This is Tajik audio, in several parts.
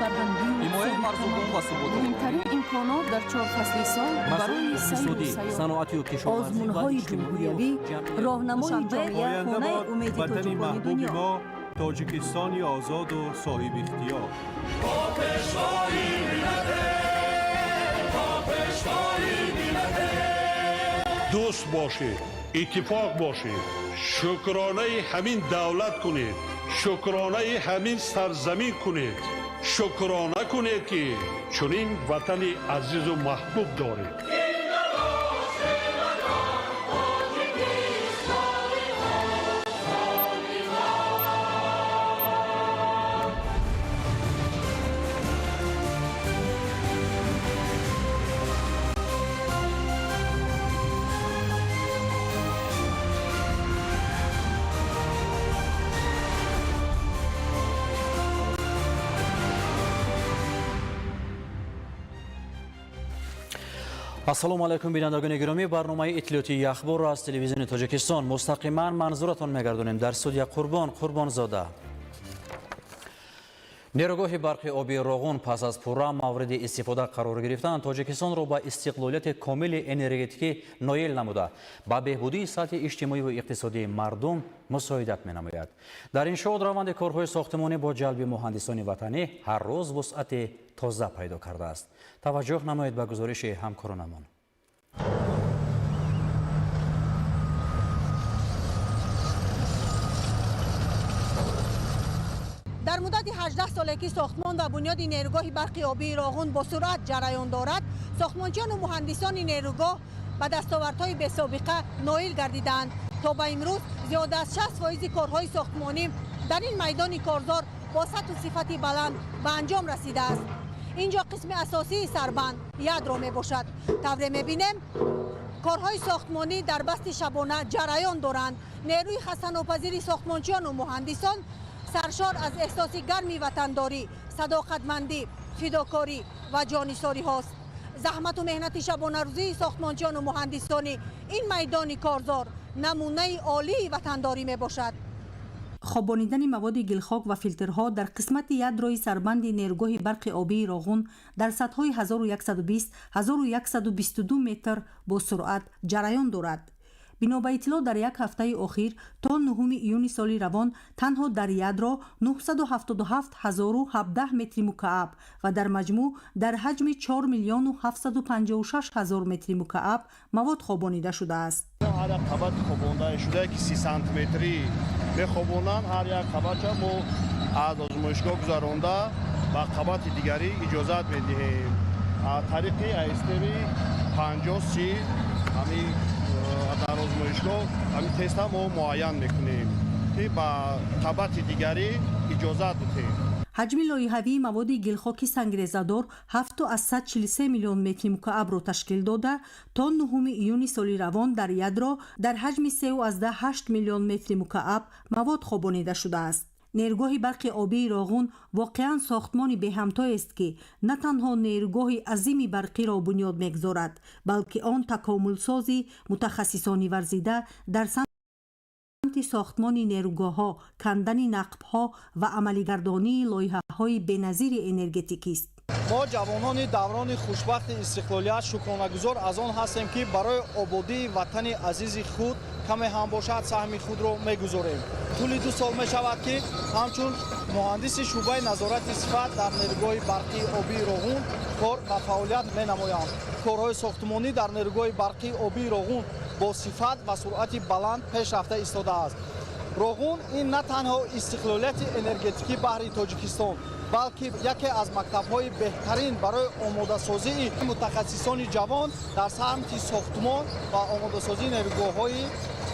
فرهنگی و مهمترین امکانات در 4 فصل سال برای سیر و سیاحت، آزمون‌های جمهوریوی، راهنمای جامعه، خانه امید تاجیکان دنیا. تاجیکستانی آزاد و صاحب اختیار. دوست باشید، اتفاق باشید، شکرانه همین دولت کنید، شکرانه همین سرزمین کنید، شکرانه کنید که چنین وطن عزیز و محبوب دارید. ассалому алайкум бинандагони гиромӣ, барномаи иттилоъотии ахборро аз телевизиони тоҷикистон мустақиман манзуратон мегардонем. Дар студия Қурбонзода. нерӯгоҳи барқи оби Роғун пас аз пурра мавриди истифода қарор гирифтан Тоҷикистонро ба истиқлолияти комили энергетикӣ ноил намуда ба беҳбудии сатҳи иҷтимоиву иқтисодии мардум мусоидат менамояд. дар иншоот раванди корҳои сохтмонӣ бо ҷалби муҳандисони ватанӣ ҳар рӯз вусъати тоза пайдо кардааст. таваҷҷӯҳ намоед ба гузориши ҳамкоронамон. در مدت 18 ساله که ساختمان و بنیاد نیروگاه برق آبی راغون با سرعت جریان دارد، ساختمانچیان و مهندسان نیروگاه به دستاوردهای بی‌سابقه نائل گردیدند. تا به امروز زیاده از 60% کارهای ساختمانی در این میدان کارزار با سطح و صفت بلند به انجام رسیده است. اینجا قسم اساسی سربند یادرو می باشد. طوری می بینیم کارهای ساختمانی در بست شبانه جریان دارند. نیروی خسته‌ناپذیر ساختمانچیان و مهندسان سرشار از احساس گرمی وطنداری، صداقتمندی، فداکاری و جانیساری هاست. زحمت و مهنت شبانه روزی ساختمانچیان و مهندسانی این میدان کارزار نمونه عالی وطنداری می باشد. خوابانیدن مواد گلخاک و فیلترها در قسمت یادروی سربند نیروگاه برق آبی راغون در سطح‌های 1120-1122 متر با سرعت جریان دارد. بنا به اطلاع در یک هفته اخیر تا 9 ایون سال روان تنها در یادرو 977,017 متر مکعب و در مجموع در حجم 4,756,000 متر مکعب مواد خوابانیده شده است. هر یک قبط خوابانده شده که 30 سانتی متری می‌خوابانند. هر یک قبط ما از آزمایشگاه گذرانده و قبط دیگری اجازت می‌دهیم. از طریق ایستری 50 همین در آزمایشگاه همین تست ما معین میکنیم که با قبط دیگری اجازت بدهیم. حجم لایحه‌ای مواد گلخاک سنگریزه‌دار 743 میلیون متر مکعب را تشکیل داده تا 9 ایون سال روان در یادرو در حجم 3.8 میلیون متر مکعب مواد خوابانیده شده است. نیروگاه برق آبی راغون واقعاً ساختمان به همتای است که نه تنها نیروگاه عظیم برقی را بنیاد می‌گذارد بلکه آن تکامل سازی متخصصانی ورزیده در سمت ساختمان نیروگاه‌ها، کندن نقب‌ها و عملی‌گردانی لایحه‌های بی‌نظیر انرژتیکی است. ما جوانان دوران خوشبخت استقلالیت شکرانه‌گزار از آن هستیم که برای آبادی وطن عزیز خود کمی هم باشد سهم خود را می‌گذاریم. طول 2 سال می شود که همچون مهندس شعبه نظارت صفت در نیروگاه برقی آبی راغون کار و فعالیت می نمایم. کارهای ساختمانی در نیروگاه برقی آبی راغون با صفت و سرعت بلند پیش رفته ایستاده است. راغون این نه تنها استقلالیت انرژتیکی بحر تاجیکستان بلکه یکی از مکتب‌های بهترین برای آماده‌سازی متخصصان جوان در سمت ساختمان و آماده‌سازی نیروگاه‌های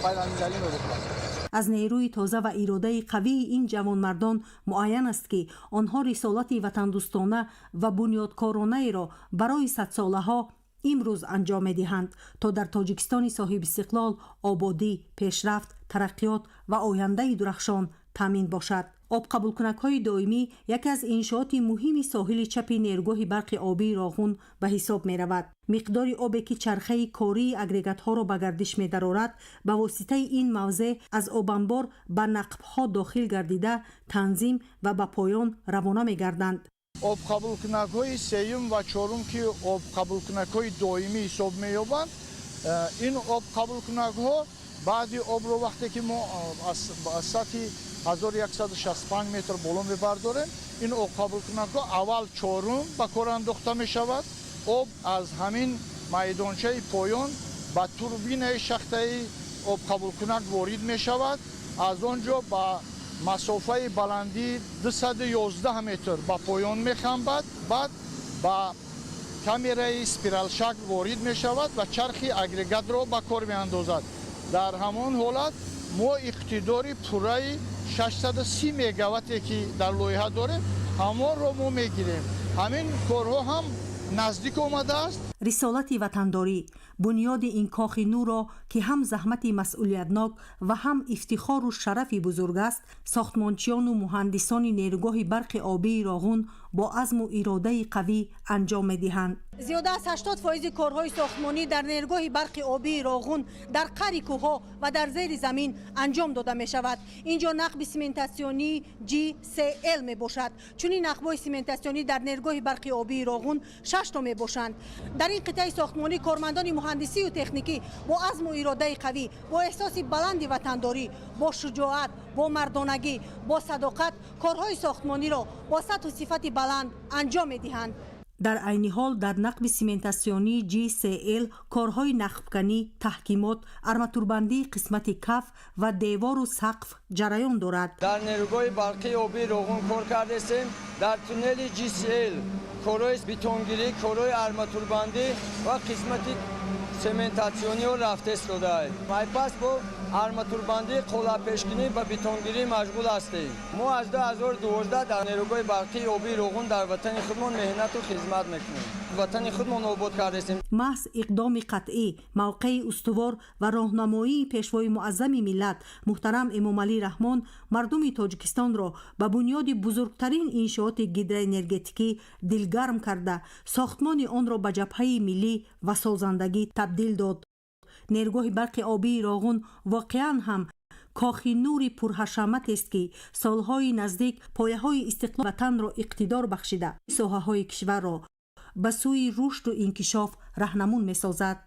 بین‌المللی می‌باشد. از نیروی تازه و اراده قوی این جوانمردان معین است که آنها رسالت وطندوستانه و بنیادکارانه را برای 100 ساله ها امروز انجام می‌دهند تا در تاجیکستان صاحب استقلال آبادی، پیشرفت، ترقیات و آینده درخشان تامین باشد. آب قبول کنک‌های دائمی یکی از انشاءات مهم ساحل چپ نیروگاه برق آبی راغون به حساب می رود. مقدار آبی که چرخه کاری اگریگات ها را به گردش می درآورد به واسطه این موضع از آب انبار به نقب ها داخل گردیده تنظیم و به پایان روانه می گردند. обқабулкунакҳои сеюм ва чорум ки обқабулкунакҳои доимӣ ҳисоб меёбанд, ин обқабулкунакҳо баъди обро вақте ки мо аз сатҳи 1165 метр боло мебардорем, ин обқабулкунакҳо аввал чорум ба кор андохта мешавад. об аз ҳамин майдончаи поён ба турбинаи шахтаи обқабулкунак ворид мешавад. аз он ҷо ба масофаи баландии 211 метр ба поён мехамбад. баъд ба камераи спиралшакл ворид мешавад ва чархи агрегатро ба кор меандозад. дар ҳамон ҳолат мо иқтидори пурраи 630 мегаватте ки дар лоиҳа дорем, ҳамонро мо мегирем. ҳамин корҳо ҳам наздик омадааст. рисолати ватандорӣ бунёди ин кохи нуро ки ҳам заҳмати масъулиятнок ва ҳам ифтихору шарафи бузург аст, сохтмончиёну муҳандисони нерӯгоҳи барқи обии Роғун бо азму иродаи қавӣ анҷом медиҳанд. зиёда аз 80% корҳои сохтмонӣ дар нерӯгоҳи барқи обии Роғун дар қаъри кӯҳҳо ва дар зери замин анҷом дода мешавад. инҷо нақби симентасионии GCL мебошад. чунин нақбҳои симентасионӣ дар нерӯгоҳи барқи обии Роғун 6 то мебошанд. дар ин қитъаи сохтмонӣ кормандони муҳандисию техникӣ бо азму иродаи қавӣ, бо эҳсоси баланди ватандорӣ, бо шуҷоат, бо мардонагӣ, бо садоқат корҳои сохтмониро бо сатҳу сифати баланд анҷом медиҳанд. дар айни ҳол дар нақби симентасионии GCL корҳои нақбканӣ, таҳкимот, арматурбандии қисмати каф ва девору сақф ҷараён дорад. дар нерӯгоҳи барқии обии Роғун кор кардем. дар туннели GCL корҳои бетонгирӣ, корҳои арматурбандӣ ва қисмати сементасиониро рафта истодаем. майпас бо арматурбандии қолабпешкинӣ ба бетонгирӣ машғул ҳастем. мо аз 2012 дар нерӯгоҳи барқии обии Роғун дар ватани худмон меҳнату хизмат мекунем. ватани худмон обод кардем. маҳз иқдоми қатъӣ, мавқеи устувор ва роҳнамоии пешвои муаззами миллат муҳтарам Эмомалӣ Раҳмон мардуми Тоҷикистонро ба бунёди бузургтарин иншооти гидроэнергетикӣ дилгарм карда, сохтмони онро ба ҷабҳаи миллӣ ва созандагӣ табдил дод. нерӯгоҳи барқи обии Роғун воқеан ҳам кохи нури пурҳашаматест ки солҳои наздик пояҳои истиқлоли ватанро иқтидор бахшида, соҳаҳои кишварро ба сӯи рушду инкишоф раҳнамун месозад.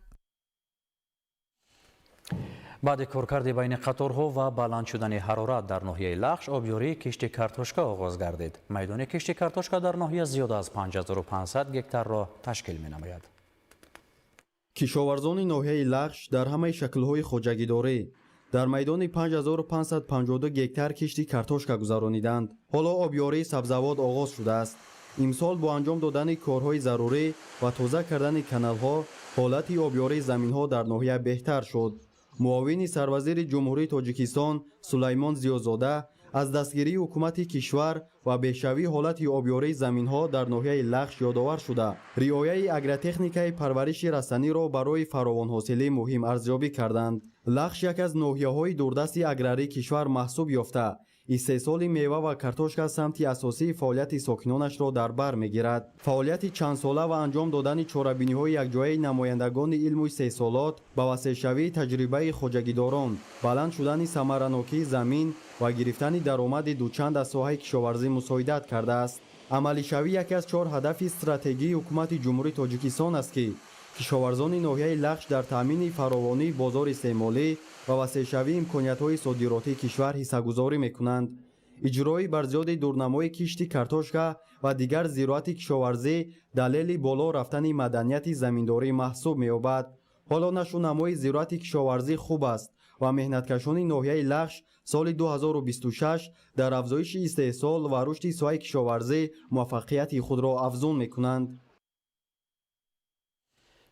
баъди коркарди байни қаторҳо ва баланд шудани ҳарорат дар ноҳияи Лахш, обёрии кишти картошка оғоз гардид. майдони кишти картошка дар ноҳия зиёда аз 5500 гектарро ташкил менамояд. кишоварзони ноҳияи Лахш дар ҳамаи шаклҳои хоҷагидорӣ дар майдони 5552 гектар кишти картошка гузарониданд. ҳоло обёрии сабзавот оғоз шудааст. имсол бо анҷом додани корҳои зарурӣ ва тоза кардани каналҳо ҳолати обёрии заминҳо дар ноҳия беҳтар шуд. муовини сарвазири ҷумҳурии Тоҷикистон Сулаймон Зиёзода аз дастгирии ҳукумати кишвар ва бешавии ҳолати обёрии заминҳо дар ноҳияи Лахш ёдовар шуда, риояи агротехникаи парвариши растаниро барои фаровонҳосилӣ муҳим арзёбӣ карданд. Лахш як аз ноҳияҳои дурдасти аграрии кишвар маҳсуб ёфта, истеҳсоли мева ва картошка самти асосии фаъолияти сокинонашро дар бар мегирад. фаъолияти чандсола ва анҷом додани чорабиниҳои якҷояи намояндагони илму истеҳсолот ба васеъшавии таҷрибаи хоҷагидорон, баланд шудани самаранокии замин ва гирифтани даромади дучанд аз соҳаи кишоварзӣ мусоидат кардааст. амалишавӣ яке аз 4 ҳадафи стратегии ҳукумати ҷумҳурии Тоҷикистон аст ки кишоварзони ноҳияи Лахш дар таъмини фаровонии бозори истеъмолӣ ва васеъшавии имкониятҳои содиротии кишвар ҳиссагузорӣ мекунанд. иҷрои барзиёди дурнамои кишти картошка ва дигар зироати кишоварзӣ далели боло рафтани маданияти заминдорӣ маҳсуб меёбад. ҳоло нашу намои зироати кишоварзӣ хуб аст ва меҳнаткашони ноҳияи Лахш соли 2026 дар афзоиши истеҳсол ва рушди соҳаи кишоварзӣ муваффақияти худро афзун мекунанд.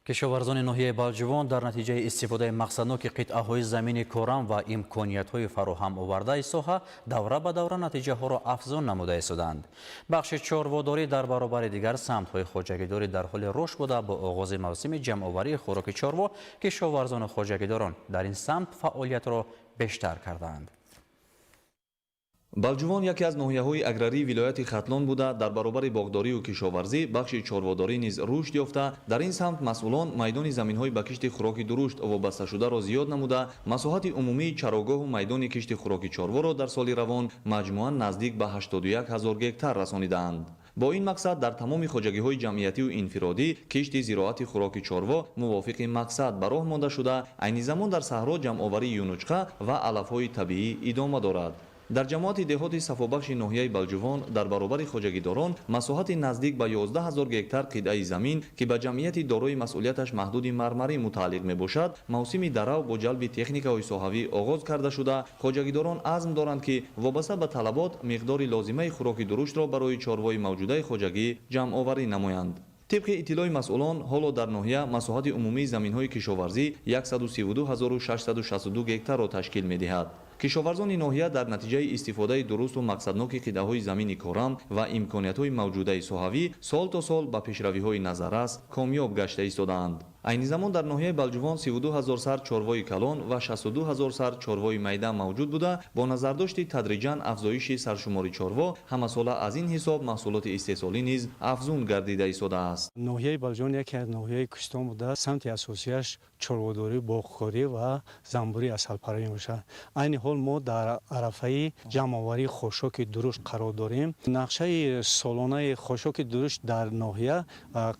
кишоварзони ноҳияи Балҷивон дар натиҷаи истифодаи мақсадноки қитъаҳои замини корам ва имкониятҳои фароҳам овардаи соҳа давра ба давра натиҷаҳоро афзун намуда истоданд. бахши чорводорӣ дар баробари дигар самтҳои хоҷагидорӣ дар ҳоли рушд буда бо оғози мавсими ҷамъоварии хӯроки чорво кишоварзону хоҷагидорон дар ин самт фаъолиятро бештар кардаанд. Балҷивон яке аз ноҳияҳои аграрии вилояти Хатлон буда дар баробари боғдорию кишоварзӣ бахши чорводорӣ низ рушд ёфта, дар ин самт масъулон майдони заминҳои ба кишти хӯроки дурушт вобасташударо зиёд намуда, масоҳати умумии чарогоҳу майдони кишти хӯроки чорворо дар соли равон маҷмӯан наздик ба 81 000 гектар расонидаанд. با این مقصد در تمام خوجگی‌های جمعیتی و انفرادی کشت زراعت خوراک چاروا موافق مقصد به راه مانده شده، عین زمان در صحرا جمع‌آوری یونچقه و علف‌های طبیعی ادامه دارد. در جماعت دهات صفابخش ناحیه بلجوان در برابر خوجگیداران مساحت نزدیک به 11000 گکتار قطعه زمین که به جمعیت دارای مسئولیتش محدود مرمری متعلق می باشد موسم درو با جلب تکنیک‌های صحوی آغاز کرده شده. خوجگیداران عزم دارند که وابسته به طلبات مقدار لازمه خوراک درشت را برای چاروای موجوده خوجگی جمع آوری نمایند. طبق اطلاع مسئولان حالا در ناحیه مساحت عمومی زمین‌های کشاورزی 132662 گکتار را تشکیل می‌دهد. کشاورزان ناحیه در نتیجه استفاده درست و مقصدناک قطعه‌های زمین کارم و امکانیت‌های موجوده صحوی سال تا سال به پیشروی‌های نظررس کامیاب گشته ایستاده‌اند. عین زمان در ناحیه بلجوان 32000 سر چاروای کلان و 62000 سر چاروای میده موجود بوده. با نظرداشت تدریجاً افزایش سرشماری چاروا همساله از این حساب محصولات استحصالی نیز افزون گردیده ایستاده است. ناحیه بلجوان یکی از ناحیه‌های کشتان بوده. سمت اساسیش چارواداری، باغکاری و زنبوری عسلپروری میشه. عین حال ما در عرفه جمع‌آوری خاشاک درشت قرار داریم. نقشه سالانه خاشاک درشت در ناحیه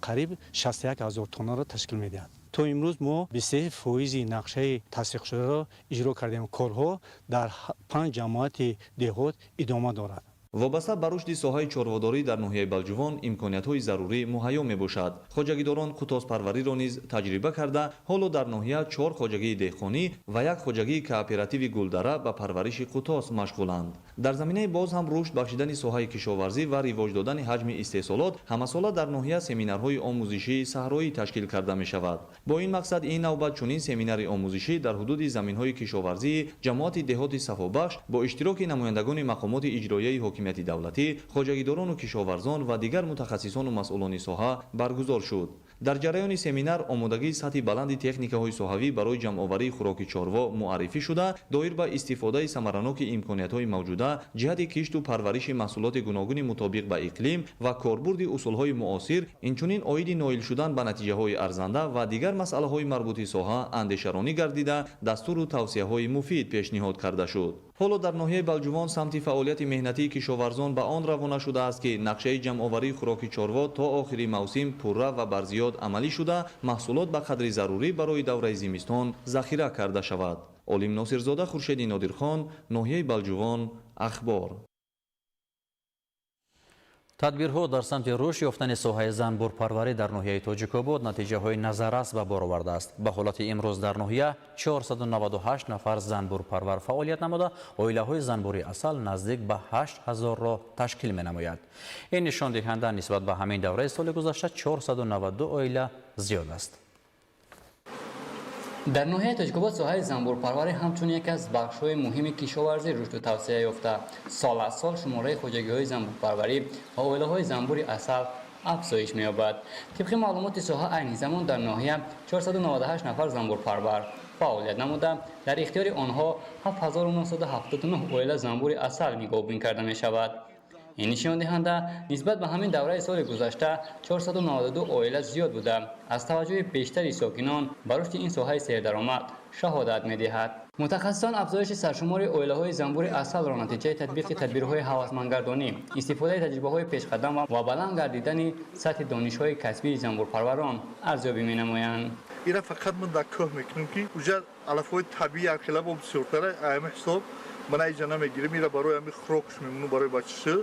قریب 61000 تن را تشکیل میده. تا امروز ما 23% نقشه تصدیق شده را اجرا کردیم. کارها در 5 جماعت دهات ادامه دارد. وابسته به رشد ساحه چارواداری در ناحیه بلجوان امکانیت‌های ضروری مهیا میباشد. خوجگیداران قطاس پروری را نیز تجربه کرده حالا در ناحیه 4 خوجگی دهقانی و 1 خوجگی کооپراتیو گلدره به پرورش قطاس مشغولند. در زمینه باز هم رشد بخشیدن ساحه کشاورزی و رواج دادن حجم استحصالات همساله در ناحیه سمینارهای آموزشی صحرایی تشکیل کرده می شود. با این مقصد این نوبت چنین سمینار آموزشی در حدود زمینهای کشاورزی جماعت دهات صفابخش با اشتراک نمایندگان مقامات اجرایی حاکمیت دولتی، خوجگیداران و کشاورزان و دیگر متخصصان و مسئولان ساحه برگزار شد. در جریان سمینار آمادگی سطح بلند تکنیک‌های صحوی برای جمع‌آوری خوراک چاروا معرفی شده، دایر به استفاده ثمرناک امکانیت‌های موجوده، جهت کشت و پرورش محصولات گوناگون مطابق به اقلیم و کاربرد اصول‌های معاصر، اینچنین عاید نائل شدن به نتیجه‌های ارزنده و دیگر مسائل‌های مربوط ساحه اندیشه‌رانی گردیده، دستور و توصیه‌های مفید پیشنهاد کرده شد. حالا در ناحیه بلجوان سمت فعالیت مهنتی کشاورزان به آن روانه شده است که نقشه جمع‌آوری خوراک چاروا تا آخر موسم پرره و برزیاد عملی شده، محصولات به قدر ضروری برای دوره زمستان ذخیره کرده شود. عالم ناصرزاده، خورشید نادرخان، ناحیه بلجوان، اخبار. تدبیرها در سمت رشد یافتن ساحه زنبورپروری در ناحیه تاجیک‌آباد نتیجه‌های نظررس به بار آورده است. به حالت امروز در ناحیه 498 نفر زنبورپرور فعالیت نموده، عائله‌های زنبوری اصل نزدیک به 8000 را تشکیل می‌نماید. این نشان دهنده نسبت به همین دوره سال گذشته 492 عائله زیاد است. در ناحیه تاجیک‌آباد ساحه زنبورپروری همچون یک از بخش‌های مهم کشاورزی رشد و توسعه یافته. سال از سال شماره خوجگی‌های زنبورپروری و عائله‌های زنبوری اصل افزایش می‌یابد. طبق معلومات ساحه عین زمان در ناحیه 498 نفر زنبورپرور فعالیت نموده، در اختیار آنها 7979 عائله زنبوری اصل میگابین کرده می‌شود. این نشان دهنده نسبت به همین دوره سال گذشته 492 عائله زیاد بوده. از توجه بیشتری ساکنان به رشد این ساحه سیردرآمد شهادت می‌دهد. متخصصان افزایش سرشمار عائله‌های زنبوری اصل را نتیجه تطبیق تدبیرهای هوسمندگردانی، استفاده تجربه‌های پیشقدم و بلند گردیدن سطح دانش‌های کسبی زنبورپروران ارزیابی می‌نمایند. اینا فقط من در کوه میکنم که اونجا علف‌های طبیعی خیلی بسیارتره. ایم حساب من اینجا نمیگیرم، میره برای همین خوراکش میمونه برای بچه‌ها.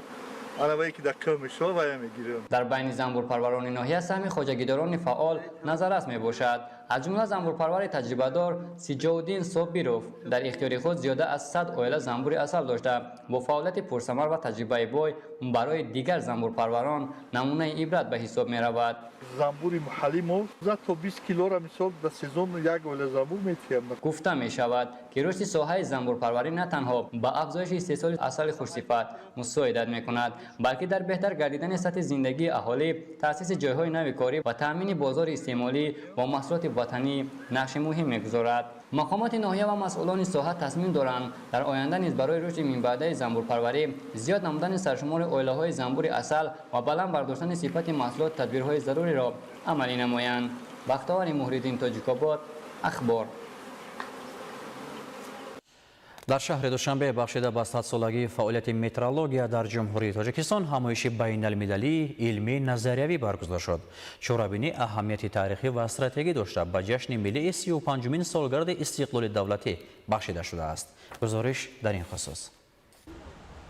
علفایی که در کوه میشه و میگیرم. در بین زنبورپروران ناحیه سهم خوجگیداران فعال نظررس میباشد. از جمله زنبورپرور تجربه دار سیجاودین صبیروف در اختیار خود زیاده از 100 عائله زنبوری اصل داشته. با فعالیت پرثمر و تجربه بای برای دیگر زنبورپروران نمونه عبرت به حساب می‌رود. زنبوری محلی ما تا 20 کیلو را مثال در سیزن یک عائله زنبور می‌تیم. گفته می‌شود که رشد ساحه زنبورپروری نه تنها به افزایش استحصال اصل خوش‌صفت مساعدت می‌کند، بلکه در بهتر گردیدن سطح زندگی اهالی، تأسیس جای‌های نو کاری و تأمین بازار استعمالی با محصولات وطنی نقش مهم می‌گذارد. مقامات ناحیه و مسئولان ساحه تصمیم دارند در آینده نیز برای رشد من بعده زنبورپروری زیاد نمودن سرشمار عائله‌های زنبوری اصل و بلند برداشتن صفت محصولات تدبیرهای ضروری را عملی نمایند. بختیار مهرالدین، تاجیک‌آباد، اخبار. در شهر دوشنبه بخشیده به 100 سالگی فعالیت مترولوژی در جمهوری تاجیکستان همایش بین المللی علمی نظریوی برگزار شد. شورابینی اهمیت تاریخی و استراتژی داشته به جشن ملی 35مین سالگرد استقلال دولتی بخشیده شده است. گزارش در این خصوص.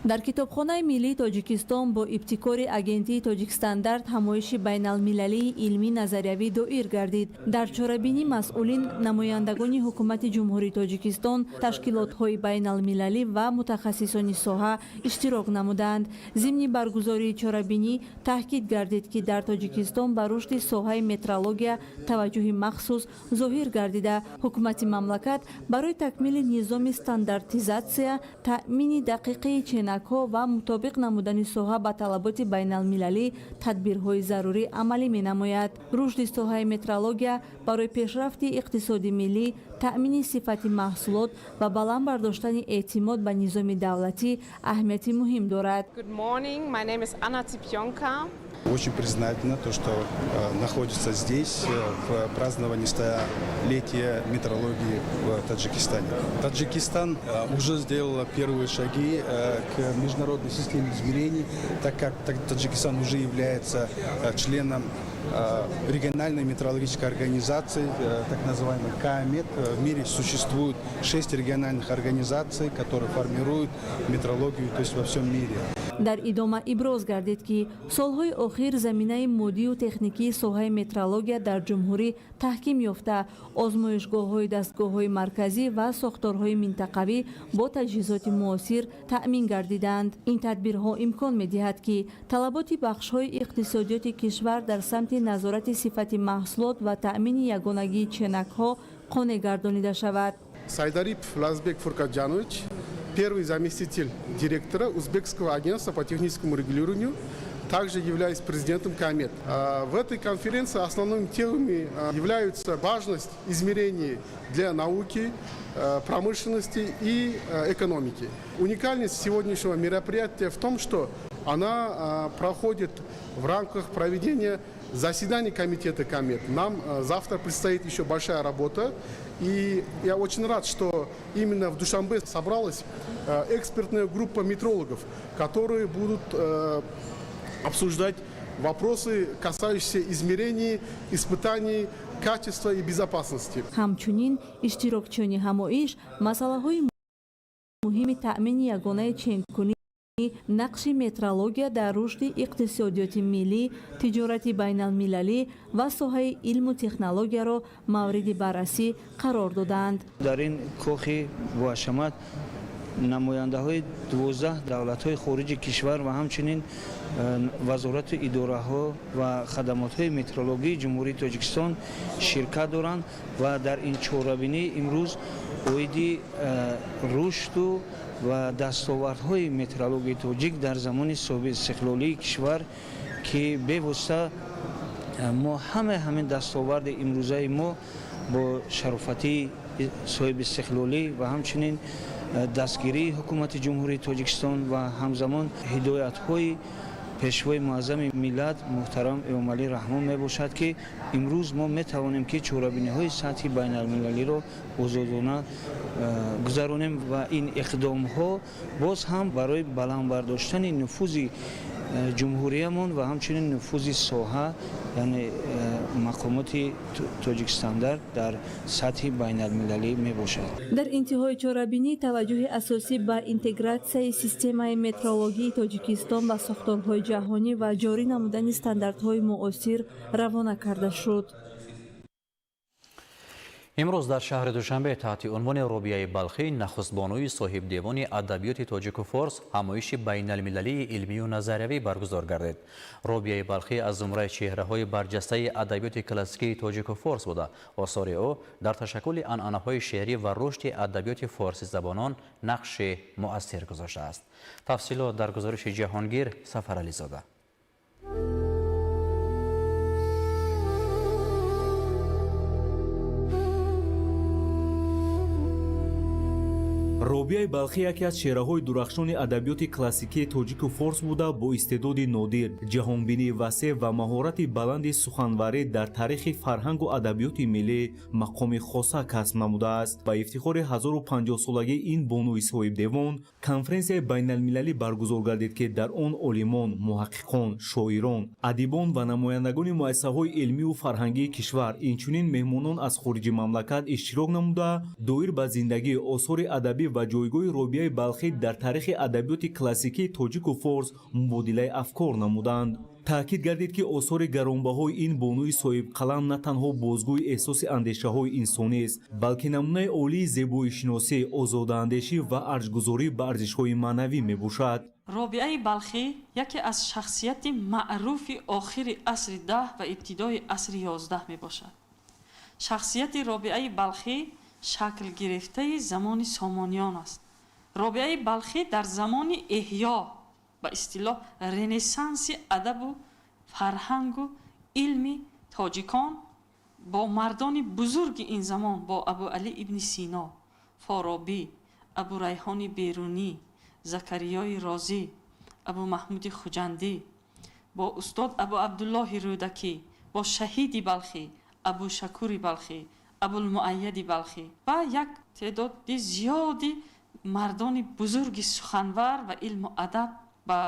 در کتابخانه ملی تاجیکستان با ابتکار اجنسی تاجیک استاندارد همایش بین المللی علمی نظریوی دایر گردید. در چاره‌بینی مسئولین، نمایندگان حکومت جمهوری تاجیکستان، تشکیلات‌های بین المللی و متخصصان ساحه اشتراک نمودند. ضمن برگزاری چاره‌بینی تاکید گردید که در تاجیکستان به رشد ساحه مترولوژی توجه مخصوص ظاهر گردیده، حکومت مملکت برای تکمیل نظام استانداردیزاسیا، تأمین دقیق و مطابق نمودن ساحه به طلبات بین المللی تدبیرهای ضروری عملی می نماید. رشد ساحه مترولوژی برای پیشرفت اقتصادی ملی، تأمین صفت محصولات و بلند برداشتن اعتماد به نظام دولتی اهمیت مهم دارد. Good morning, my name is Anna Tsipyonka. Очень признательна то, что находится здесь в праздновании столетия метрологии в Таджикистане. Таджикистан уже сделал первые шаги к международной системе измерений, так как Таджикистан уже является членом региональной метрологической организации, так называемой КАМЕТ. В мире существует 6 региональных организаций, которые формируют метрологию, то есть во всем мире. در ادامه ابراز گردید که سالهای اخیر زمینه مادی و تکنیکی ساحه مترولوژی در جمهوری تحکیم یافته، آزمایشگاه‌های، دستگاه‌های مرکزی و ساختارهای منطقوی با تجهیزات معاصر تأمین گردیدند. این تدبیرها امکان می‌دهد که طلبات بخش‌های اقتصادیات کشور در سمت نظارت صفت محصولات و تأمین یگانگی چنک‌ها قانع گردانیده شود. Сайдарипов Лазбек Фуркаджанович, первый заместитель директора Узбекского агентства по техническому регулированию, также являюсь президентом КАМЕТ. В этой конференции основными темами являются важность измерений для науки, промышленности и экономики. Уникальность сегодняшнего мероприятия в том, что она проходит в рамках проведения заседаний комитета КАМЕТ. Нам завтра предстоит еще большая работа. И я очень рад, что именно в Душанбе собралась экспертная группа метрологов, которые будут обсуждать вопросы, касающиеся измерений, испытаний, качества и безопасности. همچنین اشتراکچیان همایش مسائل مهم تأمین یگانه چنگ‌کنی، نقش مترولوژی در رشد اقتصادیات ملی، تجارت بین المللی و ساحه علم و تکنولوژی را مورد بررسی قرار دادند. در این کاخ با شمات نماینده های 12 دولت های خارجی کشور و همچنین وزارت اداره ها و خدمات های مترولوژی جمهوری تاجیکستان شرکت دارند و در این چهاربینی امروز اویدی رشد و دستاوردهای مترولوژی تاجیک در زمان صاحب استقلالی کشور که به واسطه ما همین دستاورد امروزه ما با شرافتی صاحب استقلالی و همچنین دستگیری حکومت جمهوری تاجیکستان و همزمان هدایت‌های پیشوای معظم ملت محترم امام علی رحمان می باشد که امروز ما می توانیم که چهاربینی‌های سطحی بین المللی را آزادانه گذرانیم و این اقدام‌ها باز هم برای بلند برداشتن نفوذ جمهوریمان و همچنین نفوذ ساحه یعنی مقامات تاجیکستان در سطح بین المللی می باشد. در انتهای چهاربینی توجه اساسی به اینتگراسیون سیستم مترولوژی تاجیکستان با ساختارهای جهانی و جاری نمودن استانداردهای معاصر روانه کرده شد. امروز در شهر دوشنبه تحت عنوان روبیه بلخی نخست بانوی صاحب دیوان ادبیات تاجیک و فارس همایش بین المللی علمی و نظریوی برگزار گردید. روبیه بلخی از زمره چهره‌های برجسته ادبیات کلاسیکی تاجیک و فارس بوده. آثار او در تشکل عنعنه‌های شعری و رشد ادبیات فارسی زبانان نقش مؤثر گذاشته است. تفصیلات در گزارش جهانگیر سفرعلی زاده. روبیه робияи балхӣ яке аз чеҳраҳои дурахшони адабиёти классикии тоҷику форс буда бо истеъдоди нодир, ҷаҳонбинии васеъ ва маҳорати баланди суханварӣ дар таърихи фарҳангу адабиёти миллӣ мақоми хоса касб намудааст. Ба ифтихори 1050-солагии ин бонуи соҳибдевон конференсияи байналмилалӣ баргузор гардид, ки дар он олимон, муҳаққиқон, шоирон, адибон ва намояндагони муассисаҳои илмиву фарҳангии кишвар, инчунин меҳмонон аз хориҷи мамлакат иштирок намуда, доир ба зиндагӣ, осори адабӣ ва ҷойгоҳи робияи балхӣ дар таърихи адабиёти классикии тоҷику форс мубодилаи афкор намуданд. таъкид гардид, ки осори гаронбаҳои ин бонуи соҳибқалам на танҳо бозгӯи эҳсоси андешаҳои инсонист, балки намунаи олии зебоишиносӣ, озодаандешӣ ва арҷгузорӣ ба арзишҳои маънавӣ мебошад. робияи балхӣ яке аз шахсияти маъруфи охири асри 10 ва ибтидои асри 11 мебошад. шахсияти робияи балхӣ шакл гирифтаи замони сомониён аст. робияи балхӣ дар замони эҳьё ба истилоҳ ренессанси адабу фарҳангу илми тоҷикон бо мардони бузурги ин замон, бо абуалӣ ибни сино, форобӣ, абурайҳони берунӣ, закариёи розӣ, абу маҳмуди хуҷандӣ, бо устод абу абдуллоҳи рӯдакӣ, бо шаҳиди балхӣ, абу шакури балхӣ, абулмуайяди балхӣ ва як теъдоди зиёди мардони бузурги суханвар ва илму адаб ба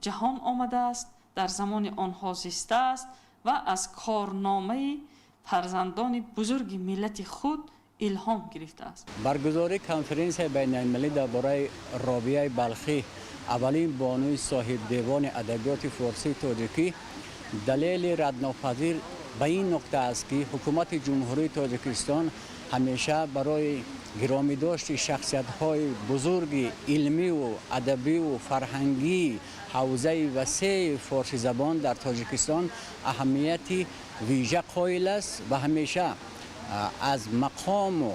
ҷаҳон омадааст, дар замони онҳо зистааст ва аз корномаи фарзандони бузурги миллати худ илҳом гирифтааст. баргузории конференсияи байналмилалӣ дар бораи робияи балхӣ, аввалин бонуи соҳибдевони адабиёти форсии тоҷикӣ, далели раднопазир ба ин нуқта аст, ки ҳукумати ҷумҳурии тоҷикистон ҳамеша барои гиромидошти шахсиятҳои бузурги илмиву адабиву фарҳангии ҳавзаи васеъи форсизабон дар тоҷикистон аҳамияти вижа қоил аст ва ҳамеша аз мақому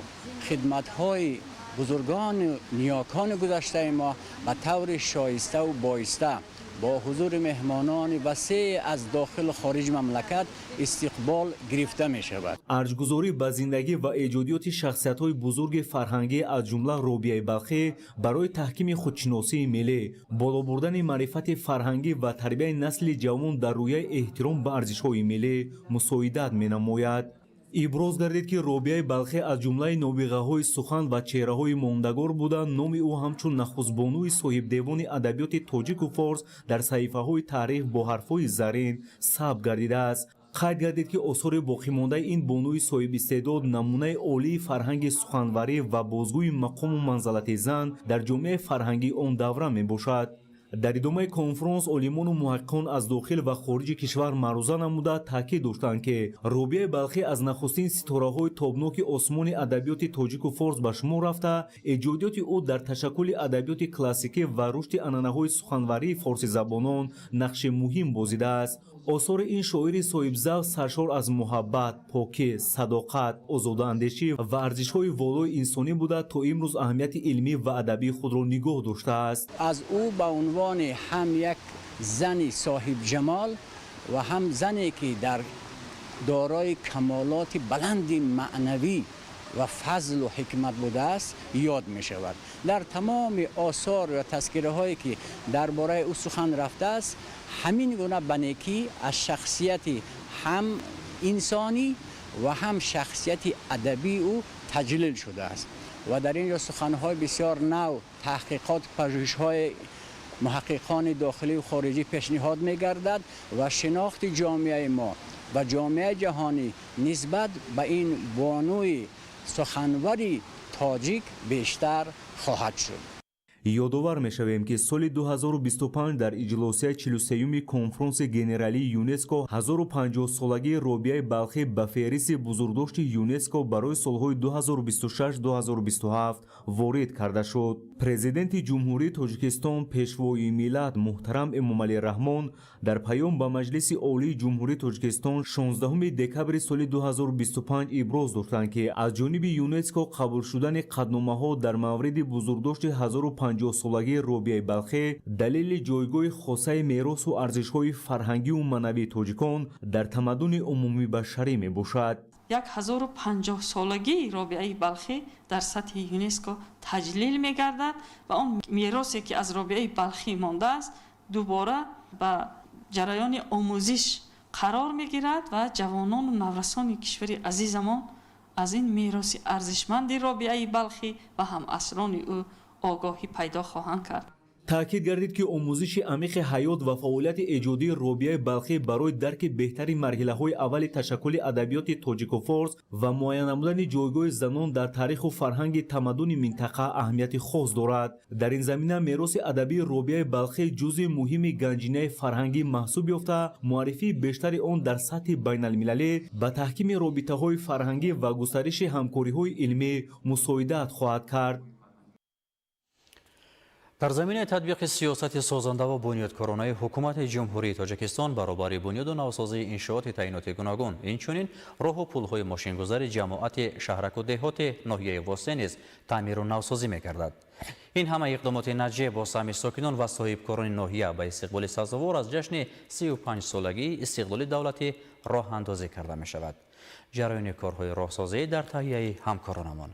хидматҳои бузургони ниёкони гузаштаи мо ба таври шоиставу боиста бо ҳузури меҳмонони васеъ аз дохилу хориҷи мамлакат истиқбол гирифта мешавад. арҷгузорӣ ба зиндагӣ ва эҷодиёти шахсиятҳои бузурги фарҳангӣ аз ҷумла робияи балхӣ барои таҳкими худшиносии миллӣ, боло бурдани маърифати фарҳангӣ ва тарбияи насли ҷавон дар рӯяи эҳтиром ба арзишҳои миллӣ мусоидат менамояд. иброз гардид, ки робияи балхӣ аз ҷумлаи нобиғаҳои сухан ва чеҳраҳои мондагор буда номи ӯ ҳамчун нахустбонуи соҳибдевони адабиёти тоҷику форс дар саҳифаҳои таърих бо ҳарфҳои заррин сабт гардидааст. қайд гардид, ки осори боқимондаи ин бонуи соҳибистеъдод намунаи олии фарҳанги суханварӣ ва бозгӯи мақому манзалати зан дар ҷомеаи фарҳангии он давра мебошад. дар идомаи конфронс олимону муҳаққиқон аз дохил ва хориҷи кишвар маъруза намуда таъкид доштанд, ки робияи балхӣ аз нахустин ситораҳои тобноки осмони адабиёти тоҷику форс ба шумор рафта, эҷодиёти ӯ дар ташаккули адабиёти классикӣ ва рушди анъанаҳои суханварии форсизабонон нақши муҳим бозидааст. осори ин шоири соҳибзавқ саршор аз муҳаббат, покӣ, садоқат, озодаандешӣ ва арзишҳои волои инсонӣ буда то имрӯз аҳамияти илмӣ ва адабии худро нигоҳ доштааст. аз ӯ ба унвони ҳам як зани соҳибҷамол ва ҳам зане ки дар дорои камолоти баланди маънавӣ ва фазлу ҳикмат будааст ёд мешавад. дар тамоми осор ва таскираҳое ки дар бораи ӯ сухан рафтааст, ҳамин гуна ба некӣ аз шахсияти ҳам инсонӣ ва ҳам шахсияти адабии ӯ таҷлил шудааст ва дар ин ҷо суханҳои бисёр нав, таҳқиқот, пажӯҳишҳои муҳаққиқони дохилию хориҷӣ пешниҳод мегардад ва шинохти ҷомеаи мо ва ҷомеаи ҷаҳонӣ нисбат ба ин бонуи суханвари тоҷик бештар хоҳад шуд. ёдовар мешавем, ки соли 2025 дар иҷлосияи 43-юми конфронси генералии ЮНЕСКО 1050-солагии робияи балхӣ ба феҳристи бузургдошти ЮНЕСКО барои солҳои 2026-2027 ворид карда шуд. президенти ҷумҳурии тоҷикистон пешвои миллат муҳтарам эмомалӣ раҳмон дар паём ба маҷлиси олии ҷумҳурии тоҷикистон 16 декабри соли 2025 иброз доштанд, ки аз ҷониби ЮНЕСКО қабул шудани қадномаҳо дар мавриди бузургдошти 1050 50-سالگی روبیه بلخی دلیل جایگاه خاصه میراث و ارزش‌های فرهنگی و معنوی تاجیکان در تمدن عمومی بشری میباشد. 1050 سالگی رابعه بلخی در سطح یونسکو تجلیل می‌گردد و آن میراثی که از رابعه بلخی مانده است دوباره به جریان آموزش قرار می‌گیرد و جوانان و نورسان کشور عزیزمان از این میراث ارزشمند رابعه بلخی و هم اسران او آگاهی پیدا خواهند کرد. تأکید گردید که آموزش عمیق حیات و فعالیت ایجادی رابعه بلخی برای درک بهترین مرحله‌های اول تشکل ادبیات تاجیک و فارس و معین نمودن جایگاه زنان در تاریخ و فرهنگ تمدن منطقه اهمیت خاص دارد. در این زمینه میراث ادبی رابعه بلخی جزء مهم گنجینه فرهنگی محسوب یافته، معرفی بیشتر آن در سطح بین المللی به تحکیم رابطه‌های فرهنگی و گسترش همکاری‌های علمی مساعدت خواهد کرد. در زمینه تطبیق سیاست سازنده و بنیادکارانه حکومت جمهوری تاجیکستان برابر بنیاد و نوسازی انشاءات تعیینات گوناگون، اینچنین راه و پل‌های ماشینگذار جماعت شهرک و دهات ناحیه وسطی نیز تعمیر و نوسازی می‌گردد. این همه اقدامات نتیجه با سهم ساکنان و صاحبکاران ناحیه به استقبال سزاوار از جشن 35 سالگی استقلال دولتی راه اندازی کرده می‌شود. جریان کارهای راهسازی در تهیه همکارانمان.